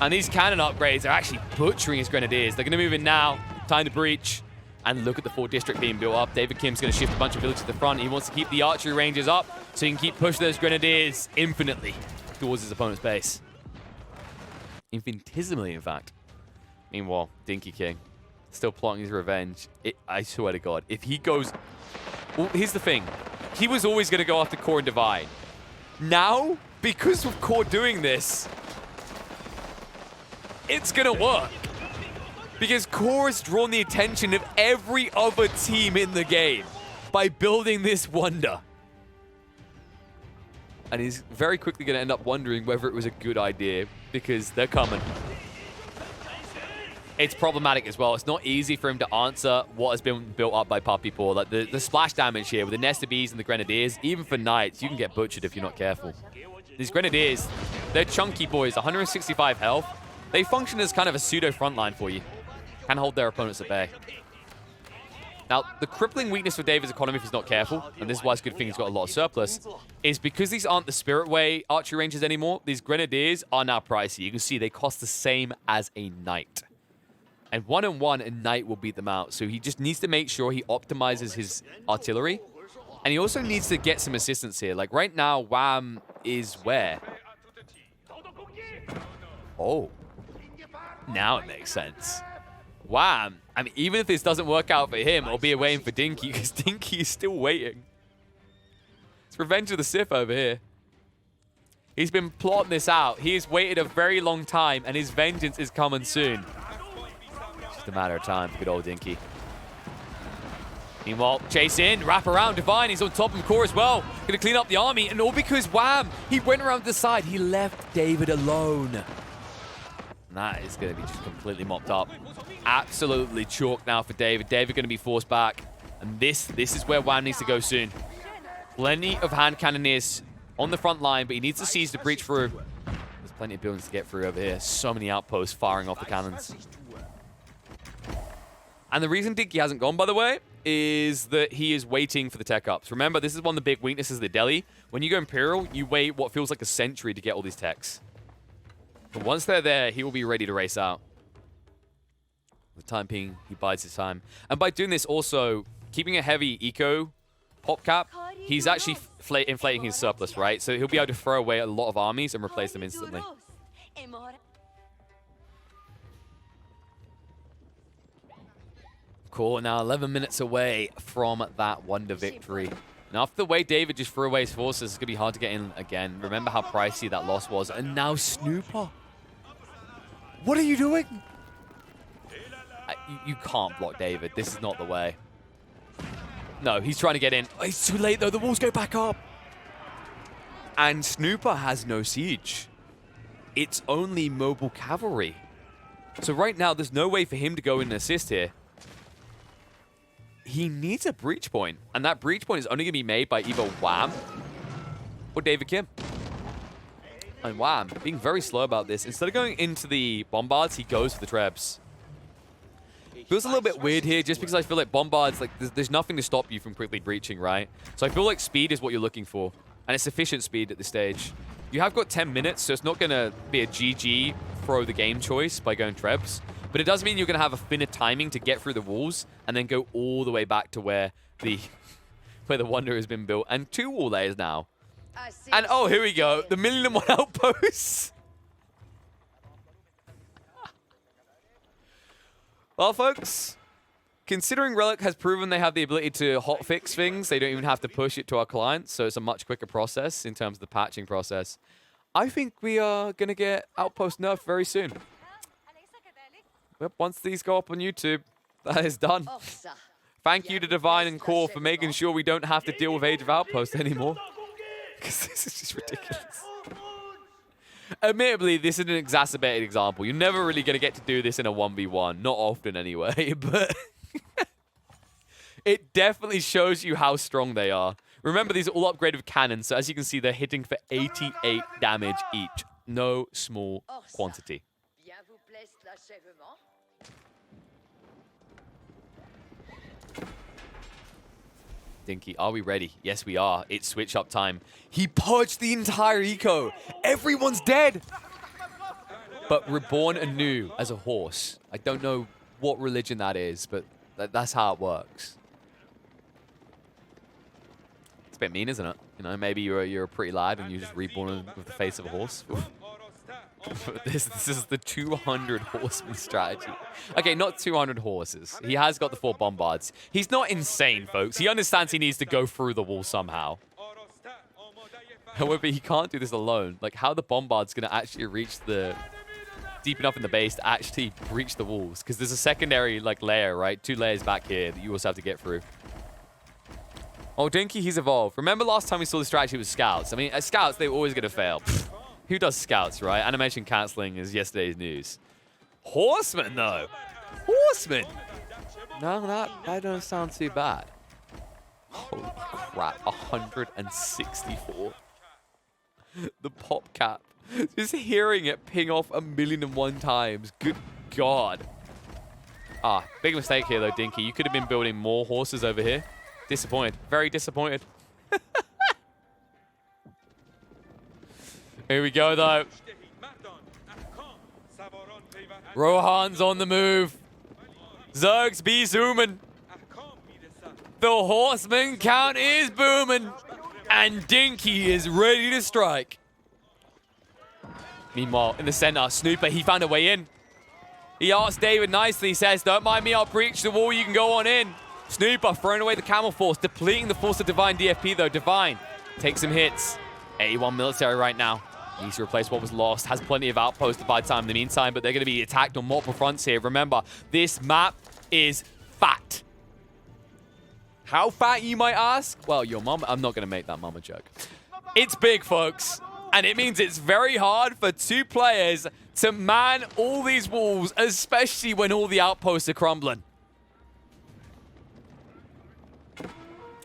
And these cannon upgrades are actually butchering his Grenadiers. They're going to move in now. Time to breach. And look at the 4th district being built up. David Kim's going to shift a bunch of villages to the front. He wants to keep the archery ranges up so he can keep pushing those Grenadiers infinitely towards his opponent's base. Infinitesimally, in fact. Meanwhile, Dinky King still plotting his revenge. I swear to God, if he goes... Well, here's the thing. He was always going to go after Core and Divine. Now, because of Core doing this, it's going to work. Because Core has drawn the attention of every other team in the game by building this wonder. And he's very quickly going to end up wondering whether it was a good idea, because they're coming. It's problematic as well. It's not easy for him to answer what has been built up by Puppy Paw. Like the splash damage here with the Nest of Bees and the Grenadiers, even for Knights, you can get butchered if you're not careful. These Grenadiers, they're chunky boys, 165 health. They function as kind of a pseudo frontline for you. Can hold their opponents at bay. Now, the crippling weakness for David's economy, if he's not careful, and this is why it's a good thing he's got a lot of surplus, is because these aren't the Spirit Way archery ranges anymore, these Grenadiers are now pricey. You can see they cost the same as a Knight. And 1-on-1, a Knight will beat them out. So he just needs to make sure he optimizes his artillery. And he also needs to get some assistance here. Like right now, Wham is where? Oh. Now it makes sense. Wham. I mean, even if this doesn't work out for him, it'll be waiting for Dinky, because Dinky is still waiting. It's Revenge of the Sith over here. He's been plotting this out. He has waited a very long time, and his vengeance is coming soon. Just a matter of time for good old Dinky. Meanwhile, chase in, wrap around. Divine, he's on top of Core as well. Gonna clean up the army, and all because Wham, he went around to the side. He left David alone. And that is going to be just completely mopped up. Absolutely chalk now for David. David going to be forced back. And this is where Wham needs to go soon. Plenty of hand cannoneers on the front line, but he needs to seize the breach through. There's plenty of buildings to get through over here. So many outposts firing off the cannons. And the reason Dinky hasn't gone, by the way, is that he is waiting for the tech ups. Remember, this is one of the big weaknesses of the Delhi. When you go Imperial, you wait what feels like a century to get all these techs. But once they're there, he will be ready to race out. For the time being, he bides his time. And by doing this also, keeping a heavy eco pop cap, he's actually inflating his surplus, right? So he'll be able to throw away a lot of armies and replace them instantly. Cool, now 11 minutes away from that Wonder victory. Now, after the way David just threw away his forces, it's going to be hard to get in again. Remember how pricey that loss was. And now Snooper. What are you doing? You can't block David. This is not the way. No, he's trying to get in. Oh, it's too late, though. The walls go back up. And Snooper has no siege. It's only mobile cavalry. So right now, there's no way for him to go in and assist here. He needs a breach point. And that breach point is only going to be made by either Wham or David Kim. And Wham, being very slow about this. Instead of going into the bombards, he goes for the trebs. Feels a little bit weird here just because I feel like bombards, like there's nothing to stop you from quickly breaching, right? So I feel like speed is what you're looking for. And it's sufficient speed at this stage. You have got 10 minutes, so it's not going to be a GG throw the game choice by going trebs. But it does mean you're going to have a thinner timing to get through the walls and then go all the way back to where the Wonder has been built. And 2 wall layers now. And oh, here we go. The 1,000,001 outposts. Well, folks, considering Relic has proven they have the ability to hotfix things, they don't even have to push it to our clients, so it's a much quicker process in terms of the patching process. I think we are going to get Outpost nerfed very soon. Well, once these go up on YouTube, that is done. Thank you to Divine and Core for making sure we don't have to deal with Age of Outpost anymore. Because this is just ridiculous. Admittedly, this is an exacerbated example. You're never really going to get to do this in a 1v1. Not often, anyway. But it definitely shows you how strong they are. Remember, these are all upgraded cannons. So as you can see, they're hitting for 88 damage each. No small quantity. Dinky, are we ready? Yes, we are. It's switch up time. He purged the entire eco. Everyone's dead. But reborn anew as a horse. I don't know what religion that is, but that's how it works. It's a bit mean, isn't it? You know, maybe you're a pretty lad and you're just reborn with the face of a horse. This is the 200 horseman strategy. Okay, not 200 horses. He has got the 4 bombards. He's not insane, folks. He understands he needs to go through the wall somehow. However, he can't do this alone. Like, how the bombard's going to actually reach the... deep enough in the base to actually breach the walls. Because there's a secondary, like, layer, right? 2 layers back here that you also have to get through. Oh, Dinky, he's evolved. Remember last time we saw the strategy with scouts? I mean, as scouts, they're always going to fail. Who does scouts, right? Animation cancelling is yesterday's news. Horsemen, though. Horsemen. No, that don't sound too bad. Holy crap. 164. The pop cap. Just hearing it ping off 1,000,001 times. Good God. Ah, big mistake here, though, Dinky. You could have been building more horses over here. Disappointed. Very disappointed. Here we go, though. Rohan's on the move. Zergs be zooming. The horseman count is booming. And Dinky is ready to strike. Meanwhile, in the center, Snooper, he found a way in. He asked David nicely, he says, don't mind me, I'll breach the wall, you can go on in. Snooper throwing away the Camel Force, depleting the force of Divine DFP, though. Divine takes some hits. 81 military right now. Needs to replace what was lost. Has plenty of outposts to buy time in the meantime, but they're going to be attacked on multiple fronts here. Remember, this map is fat. How fat, you might ask? Well, your mama... I'm not going to make that mama joke. It's big, folks. And it means it's very hard for 2 players to man all these walls, especially when all the outposts are crumbling.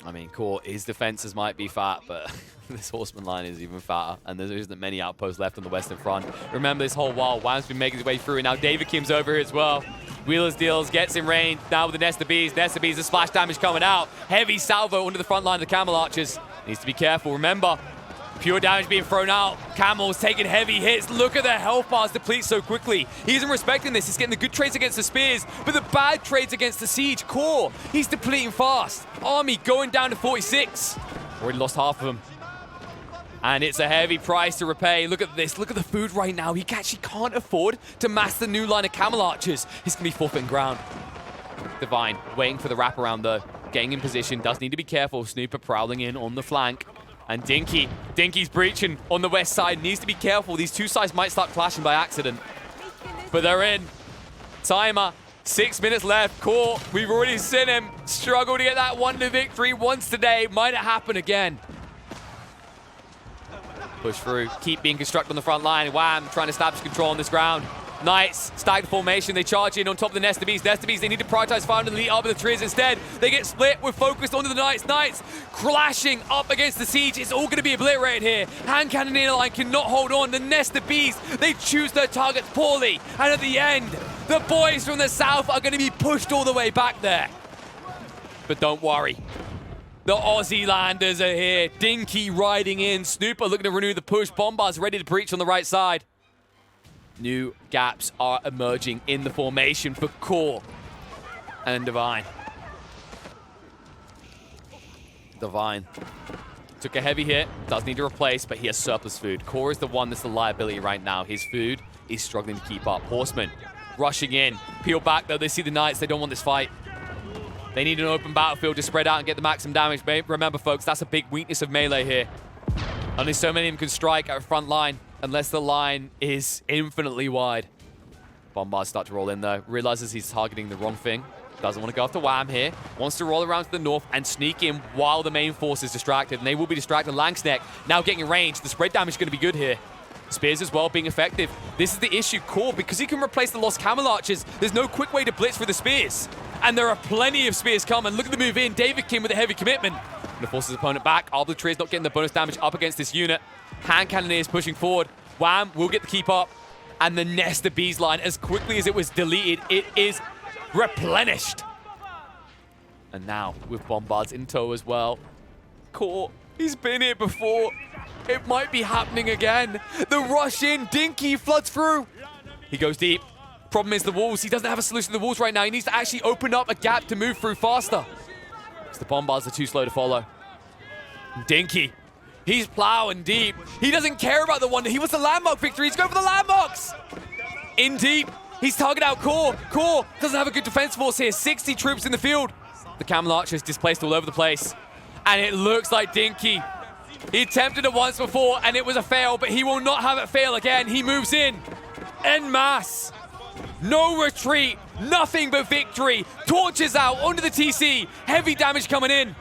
I mean, Core, his defenses might be fat, but this horseman line is even fatter, and there isn't many outposts left on the western front. Remember this whole while, Wham's been making his way through, and now David Kim's over here as well. Wheeler's deals, gets in range, now with the Nest of Bees. Nest of Bees, the splash damage coming out. Heavy salvo under the front line of the Camel Archers. Needs to be careful. Remember, Pure damage being thrown out. Camels taking heavy hits. Look at their health bars deplete so quickly. He isn't respecting this. He's getting the good trades against the spears, but the bad trades against the siege core. He's depleting fast. Army going down to 46. Already lost half of them. And it's a heavy price to repay. Look at this. Look at the food right now. He actually can't afford to mass the new line of camel archers. He's going to be forfeiting ground. Divine waiting for the wraparound though. Getting in position. Does need to be careful. Snooper prowling in on the flank. And Dinky's breaching on the west side. Needs to be careful. These two sides might start clashing by accident. But they're in. Timer. 6 minutes left. Core, we've already seen him struggle to get that 1-0 victory once today. Might it happen again? Push through. Keep being constructed on the front line. Wham, trying to establish control on this ground. Knights, stack the formation. They charge in on top of the Nesta Bees. Nesta Bees, they need to prioritize fire and elite up with the trees. Instead, they get split. We're focused onto the Knights. Knights clashing up against the siege. It's all going to be obliterated here. Hand Cannoneer line cannot hold on. The Nesta Bees, they choose their targets poorly. And at the end, the boys from the south are going to be pushed all the way back there. But don't worry. The Aussie landers are here. Dinky riding in. Snooper looking to renew the push. Bombards ready to breach on the right side. New gaps are emerging in the formation for Core and Divine. Divine took a heavy hit, does need to replace, but he has surplus food. Core is the one that's the liability right now. His food is struggling to keep up. Horsemen rushing in. Peel back though, they see the Knights, they don't want this fight. They need an open battlefield to spread out and get the maximum damage. Remember folks, that's a big weakness of melee here. Only so many of them can strike at a front line unless the line is infinitely wide. Bombards start to roll in though. Realizes he's targeting the wrong thing. Doesn't want to go after Wham here. Wants to roll around to the north and sneak in while the main force is distracted. And they will be distracted. Langsneck now getting in range. The spread damage is going to be good here. Spears as well being effective. This is the issue, Core, because he can replace the lost camel archers. There's no quick way to blitz for the spears. And there are plenty of spears coming. Look at the move in. David King with a heavy commitment. And the forces his opponent back. Arbitrary is not getting the bonus damage up against this unit. Hand Cannoneers pushing forward. Wham will get the keep up. And the Nesta Bees line, as quickly as it was deleted, it is replenished. And now with Bombards in tow as well. Core, he's been here before. It might be happening again. The rush in, Dinky floods through. He goes deep. Problem is the walls. He doesn't have a solution to the walls right now. He needs to actually open up a gap to move through faster. The Bombards are too slow to follow. Dinky, he's plowing deep. He doesn't care about the wonder. He wants the landmark victory. He's going for the landmarks. In deep, he's targeted out Core. Core doesn't have a good defense force here. 60 troops in the field. The camel archers displaced all over the place. And it looks like Dinky. He attempted it once before and it was a fail, but he will not have it fail again. He moves in en masse. No retreat, nothing but victory. Torches out onto the TC. Heavy damage coming in.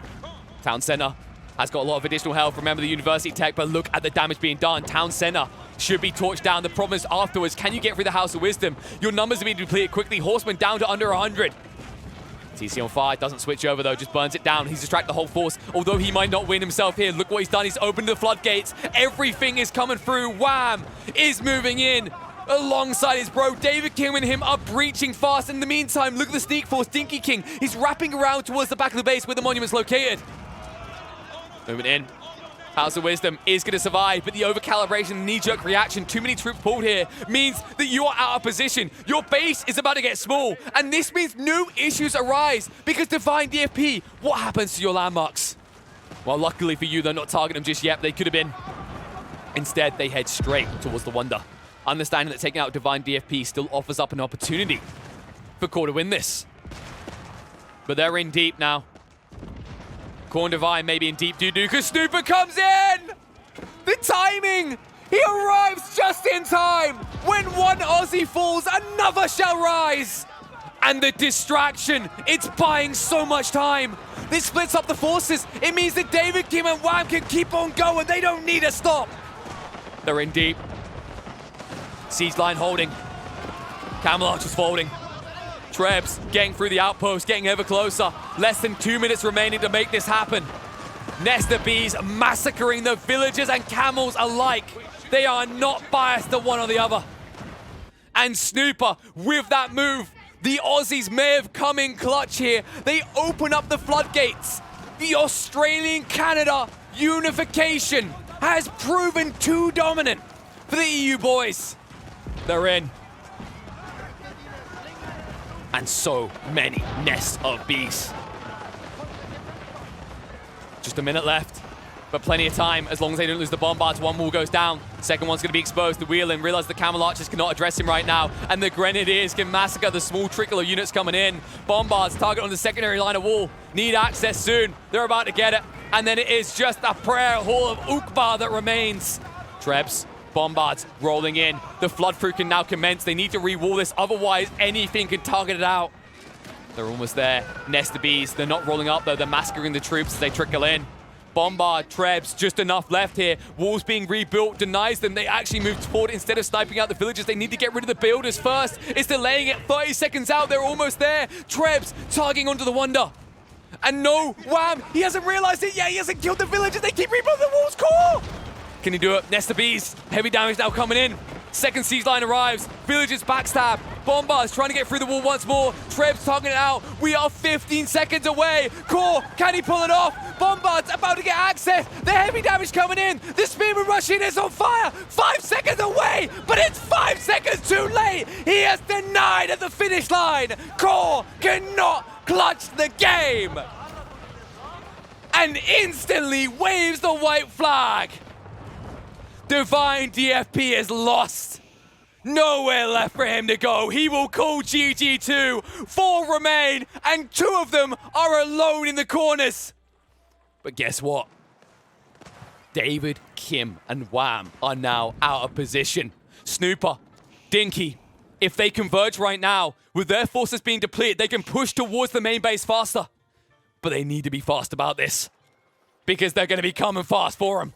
Town Center has got a lot of additional health. Remember the University Tech, but look at the damage being done. Town Center should be torched down. The problem is afterwards, can you get through the House of Wisdom? Your numbers are being depleted quickly. Horseman down to under 100. TC on fire, doesn't switch over though, just burns it down. He's distracted the whole force, although he might not win himself here. Look what he's done, he's opened the floodgates. Everything is coming through. Wham is moving in alongside his bro. David King and him are breaching fast. In the meantime, look at the sneak force. Dinky King, he's wrapping around towards the back of the base where the monument's located. Moving in. House of Wisdom is going to survive, but the overcalibration, knee-jerk reaction, too many troops pulled here, means that you are out of position. Your base is about to get small, and this means new issues arise, because Divine DFP, what happens to your landmarks? Well, luckily for you, they're not targeting them just yet. They could have been. Instead, they head straight towards the Wonder, understanding that taking out Divine DFP still offers up an opportunity for Core to win this. But they're in deep now. Core and Divine maybe in deep doo-doo because Snooper comes in! The timing! He arrives just in time! When one Aussie falls, another shall rise! And the distraction, it's buying so much time. This splits up the forces. It means that David, Kim, and Wham can keep on going. They don't need a stop. They're in deep. Siege line holding. Camel Archers folding. Trebs getting through the outpost, getting ever closer. Less than 2 minutes remaining to make this happen. Nesta Bees massacring the villagers and camels alike. They are not biased to one or the other. And Snooper, with that move, the Aussies may have come in clutch here. They open up the floodgates. The Australian-Canada unification has proven too dominant for the EU boys. They're in. And so many nests of bees. Just a minute left, but plenty of time as long as they don't lose the bombards. One wall goes down. Second one's going to be exposed. The wheeling. Realize the camel archers cannot address him right now. And the grenadiers can massacre the small trickle of units coming in. Bombards target on the secondary line of wall. Need access soon. They're about to get it. And then it is just a prayer hall of Ukbar that remains. Trebs, bombards rolling in. The flood through can now commence. They need to re-wall this. Otherwise, anything can target it out. They're almost there. Nest of bees. They're not rolling up, though. They're massacring the troops as they trickle in. Bombard, Trebs, just enough left here. Walls being rebuilt, denies them. They actually moved forward instead of sniping out the villagers. They need to get rid of the builders first. It's delaying it. 30 seconds out. They're almost there. Trebs targeting onto the Wonder. And no, Wham! He hasn't realized it yet. He hasn't killed the villagers. They keep rebuilding the walls. Core! Can he do it? Nest of bees. Heavy damage now coming in. Second siege line arrives. Villagers backstab. Bombards trying to get through the wall once more. Trebs targeting it out. We are 15 seconds away. Core, can he pull it off? Bombards about to get access. The heavy damage coming in. The spearman rushing is on fire. 5 seconds away, but it's 5 seconds too late. He has denied at the finish line. Core cannot clutch the game. And instantly waves the white flag. Divine DFP is lost. Nowhere left for him to go. He will call GG2. 4 remain, and 2 of them are alone in the corners. But guess what? David, Kim, and Wham are now out of position. Snooper, Dinky, if they converge right now, with their forces being depleted, they can push towards the main base faster. But they need to be fast about this, because they're going to be coming fast for them.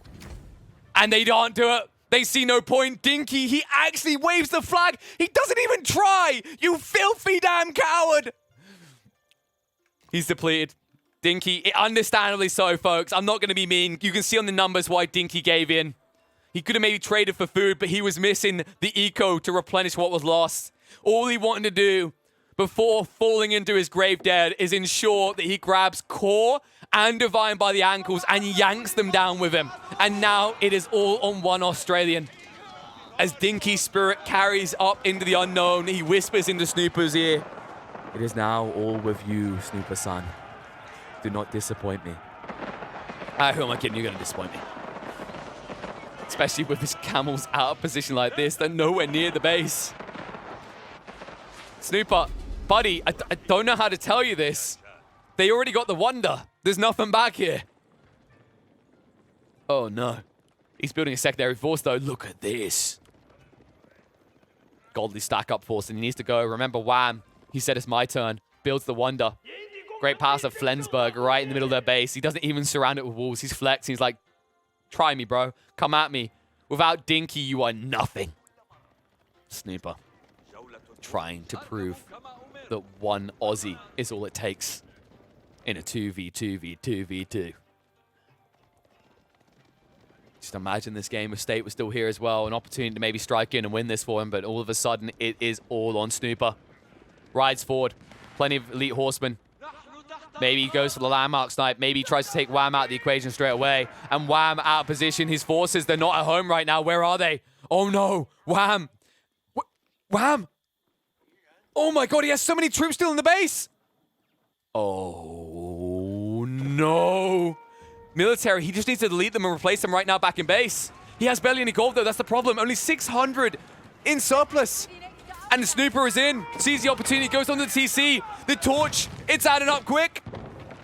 And they don't do it. They see no point. Dinky, he actually waves the flag. He doesn't even try. You filthy damn coward. He's depleted. Dinky, understandably so, folks. I'm not going to be mean. You can see on the numbers why Dinky gave in. He could have maybe traded for food, but he was missing the eco to replenish what was lost. All he wanted to do before falling into his grave dead is ensure that he grabs Core and Divine by the ankles and yanks them down with him. And now it is all on one Australian. As Dinky's spirit carries up into the unknown, he whispers into Snooper's ear, "It is now all with you, Snooper-san. Do not disappoint me." Who am I kidding? You're going to disappoint me. Especially with his camels out of position like this. They're nowhere near the base. Snooper, buddy, I don't know how to tell you this. They already got the Wonder. There's nothing back here. Oh, no. He's building a secondary force, though. Look at this. Godly stack-up force, and he needs to go. Remember, Wham, he said it's my turn. Builds the Wonder. Great pass of Flensburg right in the middle of their base. He doesn't even surround it with walls. He's flexing. He's like, try me, bro. Come at me. Without Dinky, you are nothing. Snooper trying to prove that one Aussie is all it takes in a 2v2v2v2. Just imagine this game if State was still here as well. An opportunity to maybe strike in and win this for him, but all of a sudden it is all on Snooper. Rides forward. Plenty of elite horsemen. Maybe he goes for the landmark snipe. Maybe he tries to take Wham out of the equation straight away. And Wham out of position. His forces, they're not at home right now. Where are they? Oh no. Wham. Wham. Oh my god, he has so many troops still in the base. Oh no. Military, he just needs to delete them and replace them right now back in base. He has barely any gold though, that's the problem. Only 600 in surplus. And the Snooper is in, sees the opportunity, goes on to the TC. The torch, it's adding up quick.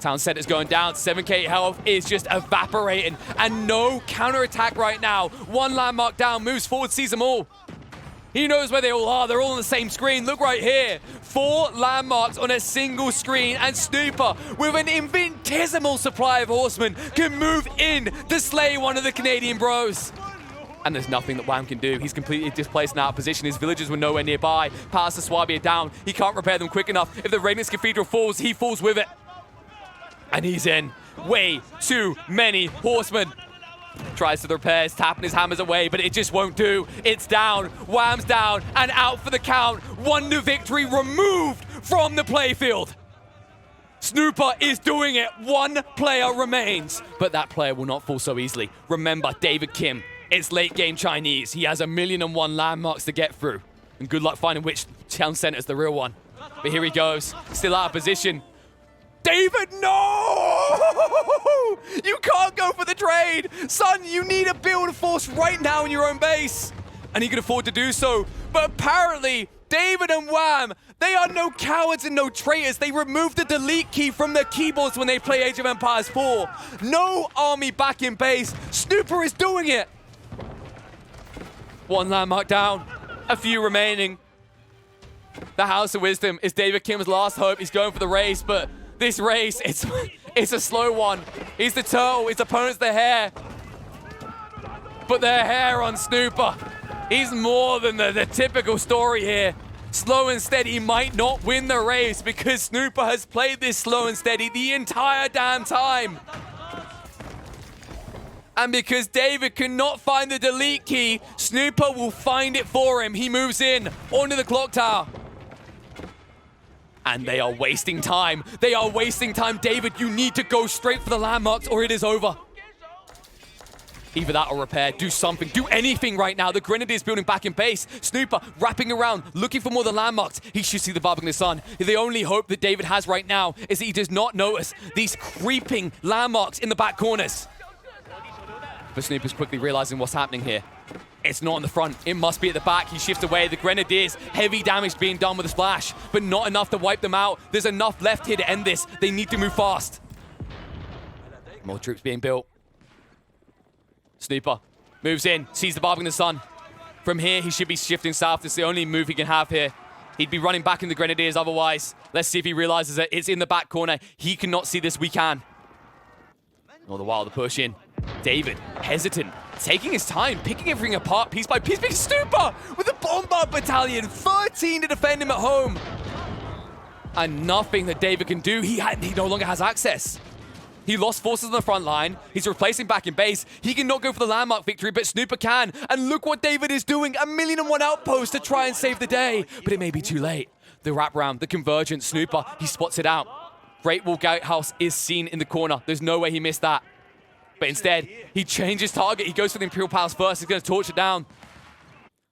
Town center is going down, 7k health is just evaporating. And no counterattack right now. One landmark down, moves forward, sees them all. He knows where they all are. They're all on the same screen. Look right here. 4 landmarks on a single screen. And Snooper, with an infinitesimal supply of horsemen, can move in to slay one of the Canadian bros. And there's nothing that Wham can do. He's completely displaced and out of position. His villagers were nowhere nearby. Pass the Swabia down. He can't repair them quick enough. If the Radiance Cathedral falls, he falls with it. And he's in. Way too many horsemen. Tries to the repairs, tapping his hammers away, but it just won't do. It's down, Wham's down, and out for the count. Wonder victory removed from the playfield. Snooper is doing it. One player remains, but that player will not fall so easily. Remember, David Kim, it's late game Chinese. He has 1,000,001 landmarks to get through. And good luck finding which town center is the real one. But here he goes, still out of position. David, no! You can't go for the trade. Son, you need a build force right now in your own base. And he can afford to do so. But apparently, David and Wham, they are no cowards and no traitors. They removed the delete key from their keyboards when they play Age of Empires 4. No army back in base. Snooper is doing it. One landmark down. A few remaining. The House of Wisdom is David Kim's last hope. He's going for the race, but this race, it's a slow one. He's the toe, his opponent's the hare. But the hair on Snooper, he's more than the typical story here. Slow and steady might not win the race because Snooper has played this slow and steady the entire damn time. And because David cannot find the delete key, Snooper will find it for him. He moves in onto the clock tower. And they are wasting time. They are wasting time. David, you need to go straight for the landmarks or it is over. Either that or repair. Do something. Do anything right now. The Grenadiers building back in base. Snooper wrapping around, looking for more of the landmarks. He should see the Barbican Sun. The only hope that David has right now is that he does not notice these creeping landmarks in the back corners. But Snooper's quickly realizing what's happening here. It's not in the front. It must be at the back. He shifts away. The Grenadiers, heavy damage being done with a splash, but not enough to wipe them out. There's enough left here to end this. They need to move fast. More troops being built. Snooper moves in, sees the Barbican Sun. From here, he should be shifting south. It's the only move he can have here. He'd be running back in the Grenadiers otherwise. Let's see if he realizes it. It's in the back corner. He cannot see this. We can. All the while, the push in. David, hesitant, taking his time, picking everything apart piece by piece. Big Snooper with a bombard battalion, 13 to defend him at home. And nothing that David can do. He no longer has access. He lost forces on the front line. He's replacing back in base. He cannot go for the landmark victory, but Snooper can. And look what David is doing. 1,000,001 outposts to try and save the day. But it may be too late. The wraparound, the convergence, Snooper, he spots it out. Great Wall Gatehouse is seen in the corner. There's no way he missed that. But instead, he changes target. He goes for the Imperial Palace first. He's going to torch it down.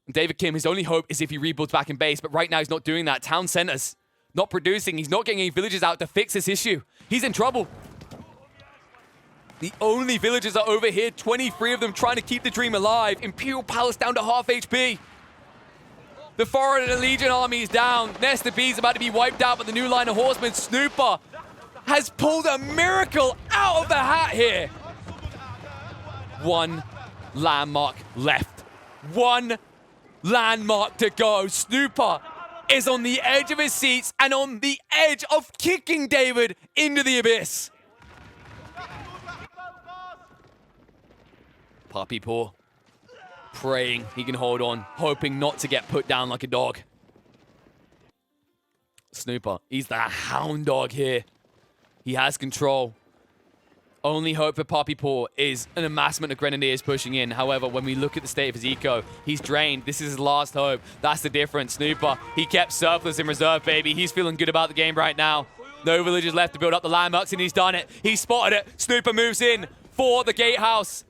And David Kim, his only hope is if he rebuilds back in base. But right now, he's not doing that. Town centers not producing. He's not getting any villagers out to fix this issue. He's in trouble. The only villagers are over here. 23 of them trying to keep the dream alive. Imperial Palace down to half HP. The Foreign Legion army is down. Nesta B is about to be wiped out, but the new line of horsemen, Snooper, has pulled a miracle out of the hat here. One landmark left. One landmark to go. Snooper is on the edge of his seats and on the edge of kicking David into the abyss. Puppy Paw, praying he can hold on, hoping not to get put down like a dog. Snooper, he's the hound dog here. He has control. Only hope for Puppy Paw is an amassment of Grenadiers pushing in. However, when we look at the state of his eco, he's drained. This is his last hope. That's the difference. Snooper, he kept surplus in reserve, baby. He's feeling good about the game right now. No villagers left to build up the landmarks, and he's done it. He spotted it. Snooper moves in for the gatehouse.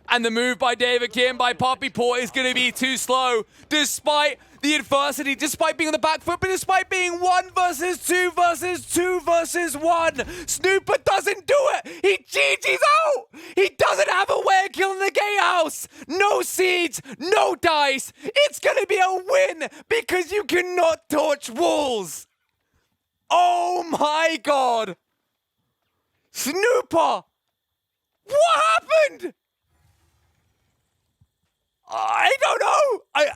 And the move by David Kim, by Puppy Paw, is going to be too slow. Despite the adversity, despite being on the back foot, but despite being 1 versus 2 versus 2 versus 1, Snooper doesn't do it. He GG's out. He doesn't have a way of killing the gatehouse. No seeds, no dice. It's going to be a win because you cannot torch walls. Oh my God. Snooper, what happened? I don't know.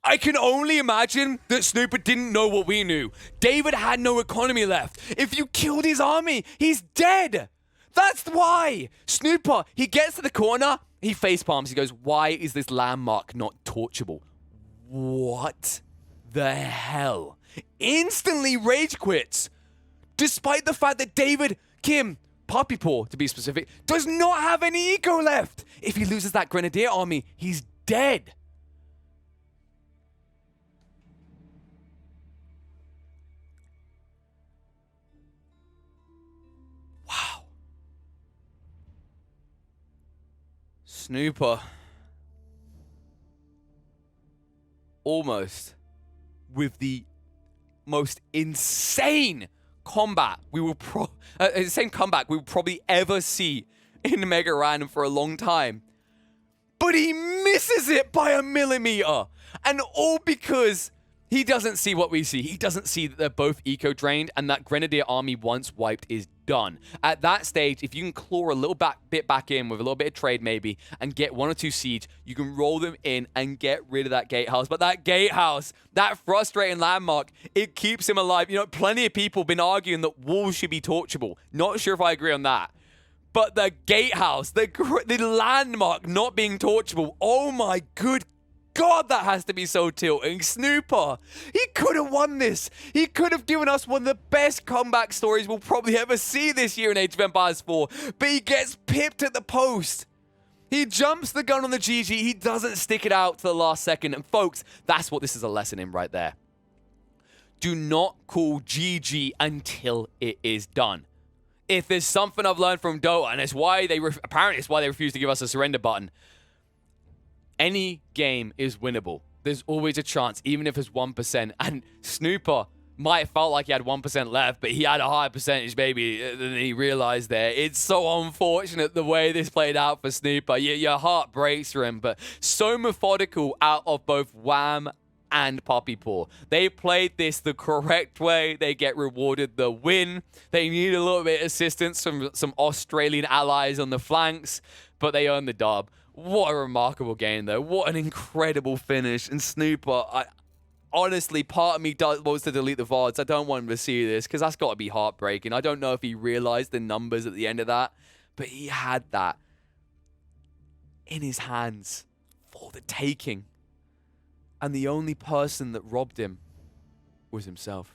I can only imagine that Snooper didn't know what we knew. David had no economy left. If you killed his army, he's dead. That's why. Snooper, he gets to the corner, he facepalms. He goes, why is this landmark not torchable? What the hell? Instantly rage quits. Despite the fact that David Kim, Puppy Paw, to be specific, does not have any eco left. If he loses that Grenadier army, he's dead. Snooper. Almost with the most insane combat we will insane comeback we will probably ever see in Mega Random for a long time. But he misses it by a millimeter. And all because he doesn't see what we see. He doesn't see that they're both eco-drained and that Grenadier army once wiped is done. At that stage, if you can claw a little bit back in with a little bit of trade maybe and get 1 or 2 siege, you can roll them in and get rid of that gatehouse. But that gatehouse, that frustrating landmark, it keeps him alive. You know, plenty of people have been arguing that walls should be torchable. Not sure if I agree on that. But the gatehouse, the landmark not being torchable, oh my good God, that has to be so tilting. Snooper, he could have won this. He could have given us one of the best comeback stories we'll probably ever see this year in Age of Empires 4. But he gets pipped at the post. He jumps the gun on the GG. He doesn't stick it out to the last second. And folks, that's what this is a lesson in right there. Do not call GG until it is done. If there's something I've learned from Dota, and it's why they apparently it's why they refuse to give us a surrender button. Any game is winnable. There's always a chance, even if it's 1%. And Snooper might have felt like he had 1% left, but he had a higher percentage maybe than he realized there. It's so unfortunate the way this played out for Snooper. Your heart breaks for him, but so methodical out of both Wham and Puppy Paw. They played this the correct way. They get rewarded the win. They need a little bit of assistance from some Australian allies on the flanks, but they earn the dub. What a remarkable game, though. What an incredible finish. And Snooper, honestly, part of me wants to delete the VODs. I don't want him to see this because that's got to be heartbreaking. I don't know if he realized the numbers at the end of that, but he had that in his hands for the taking. And the only person that robbed him was himself.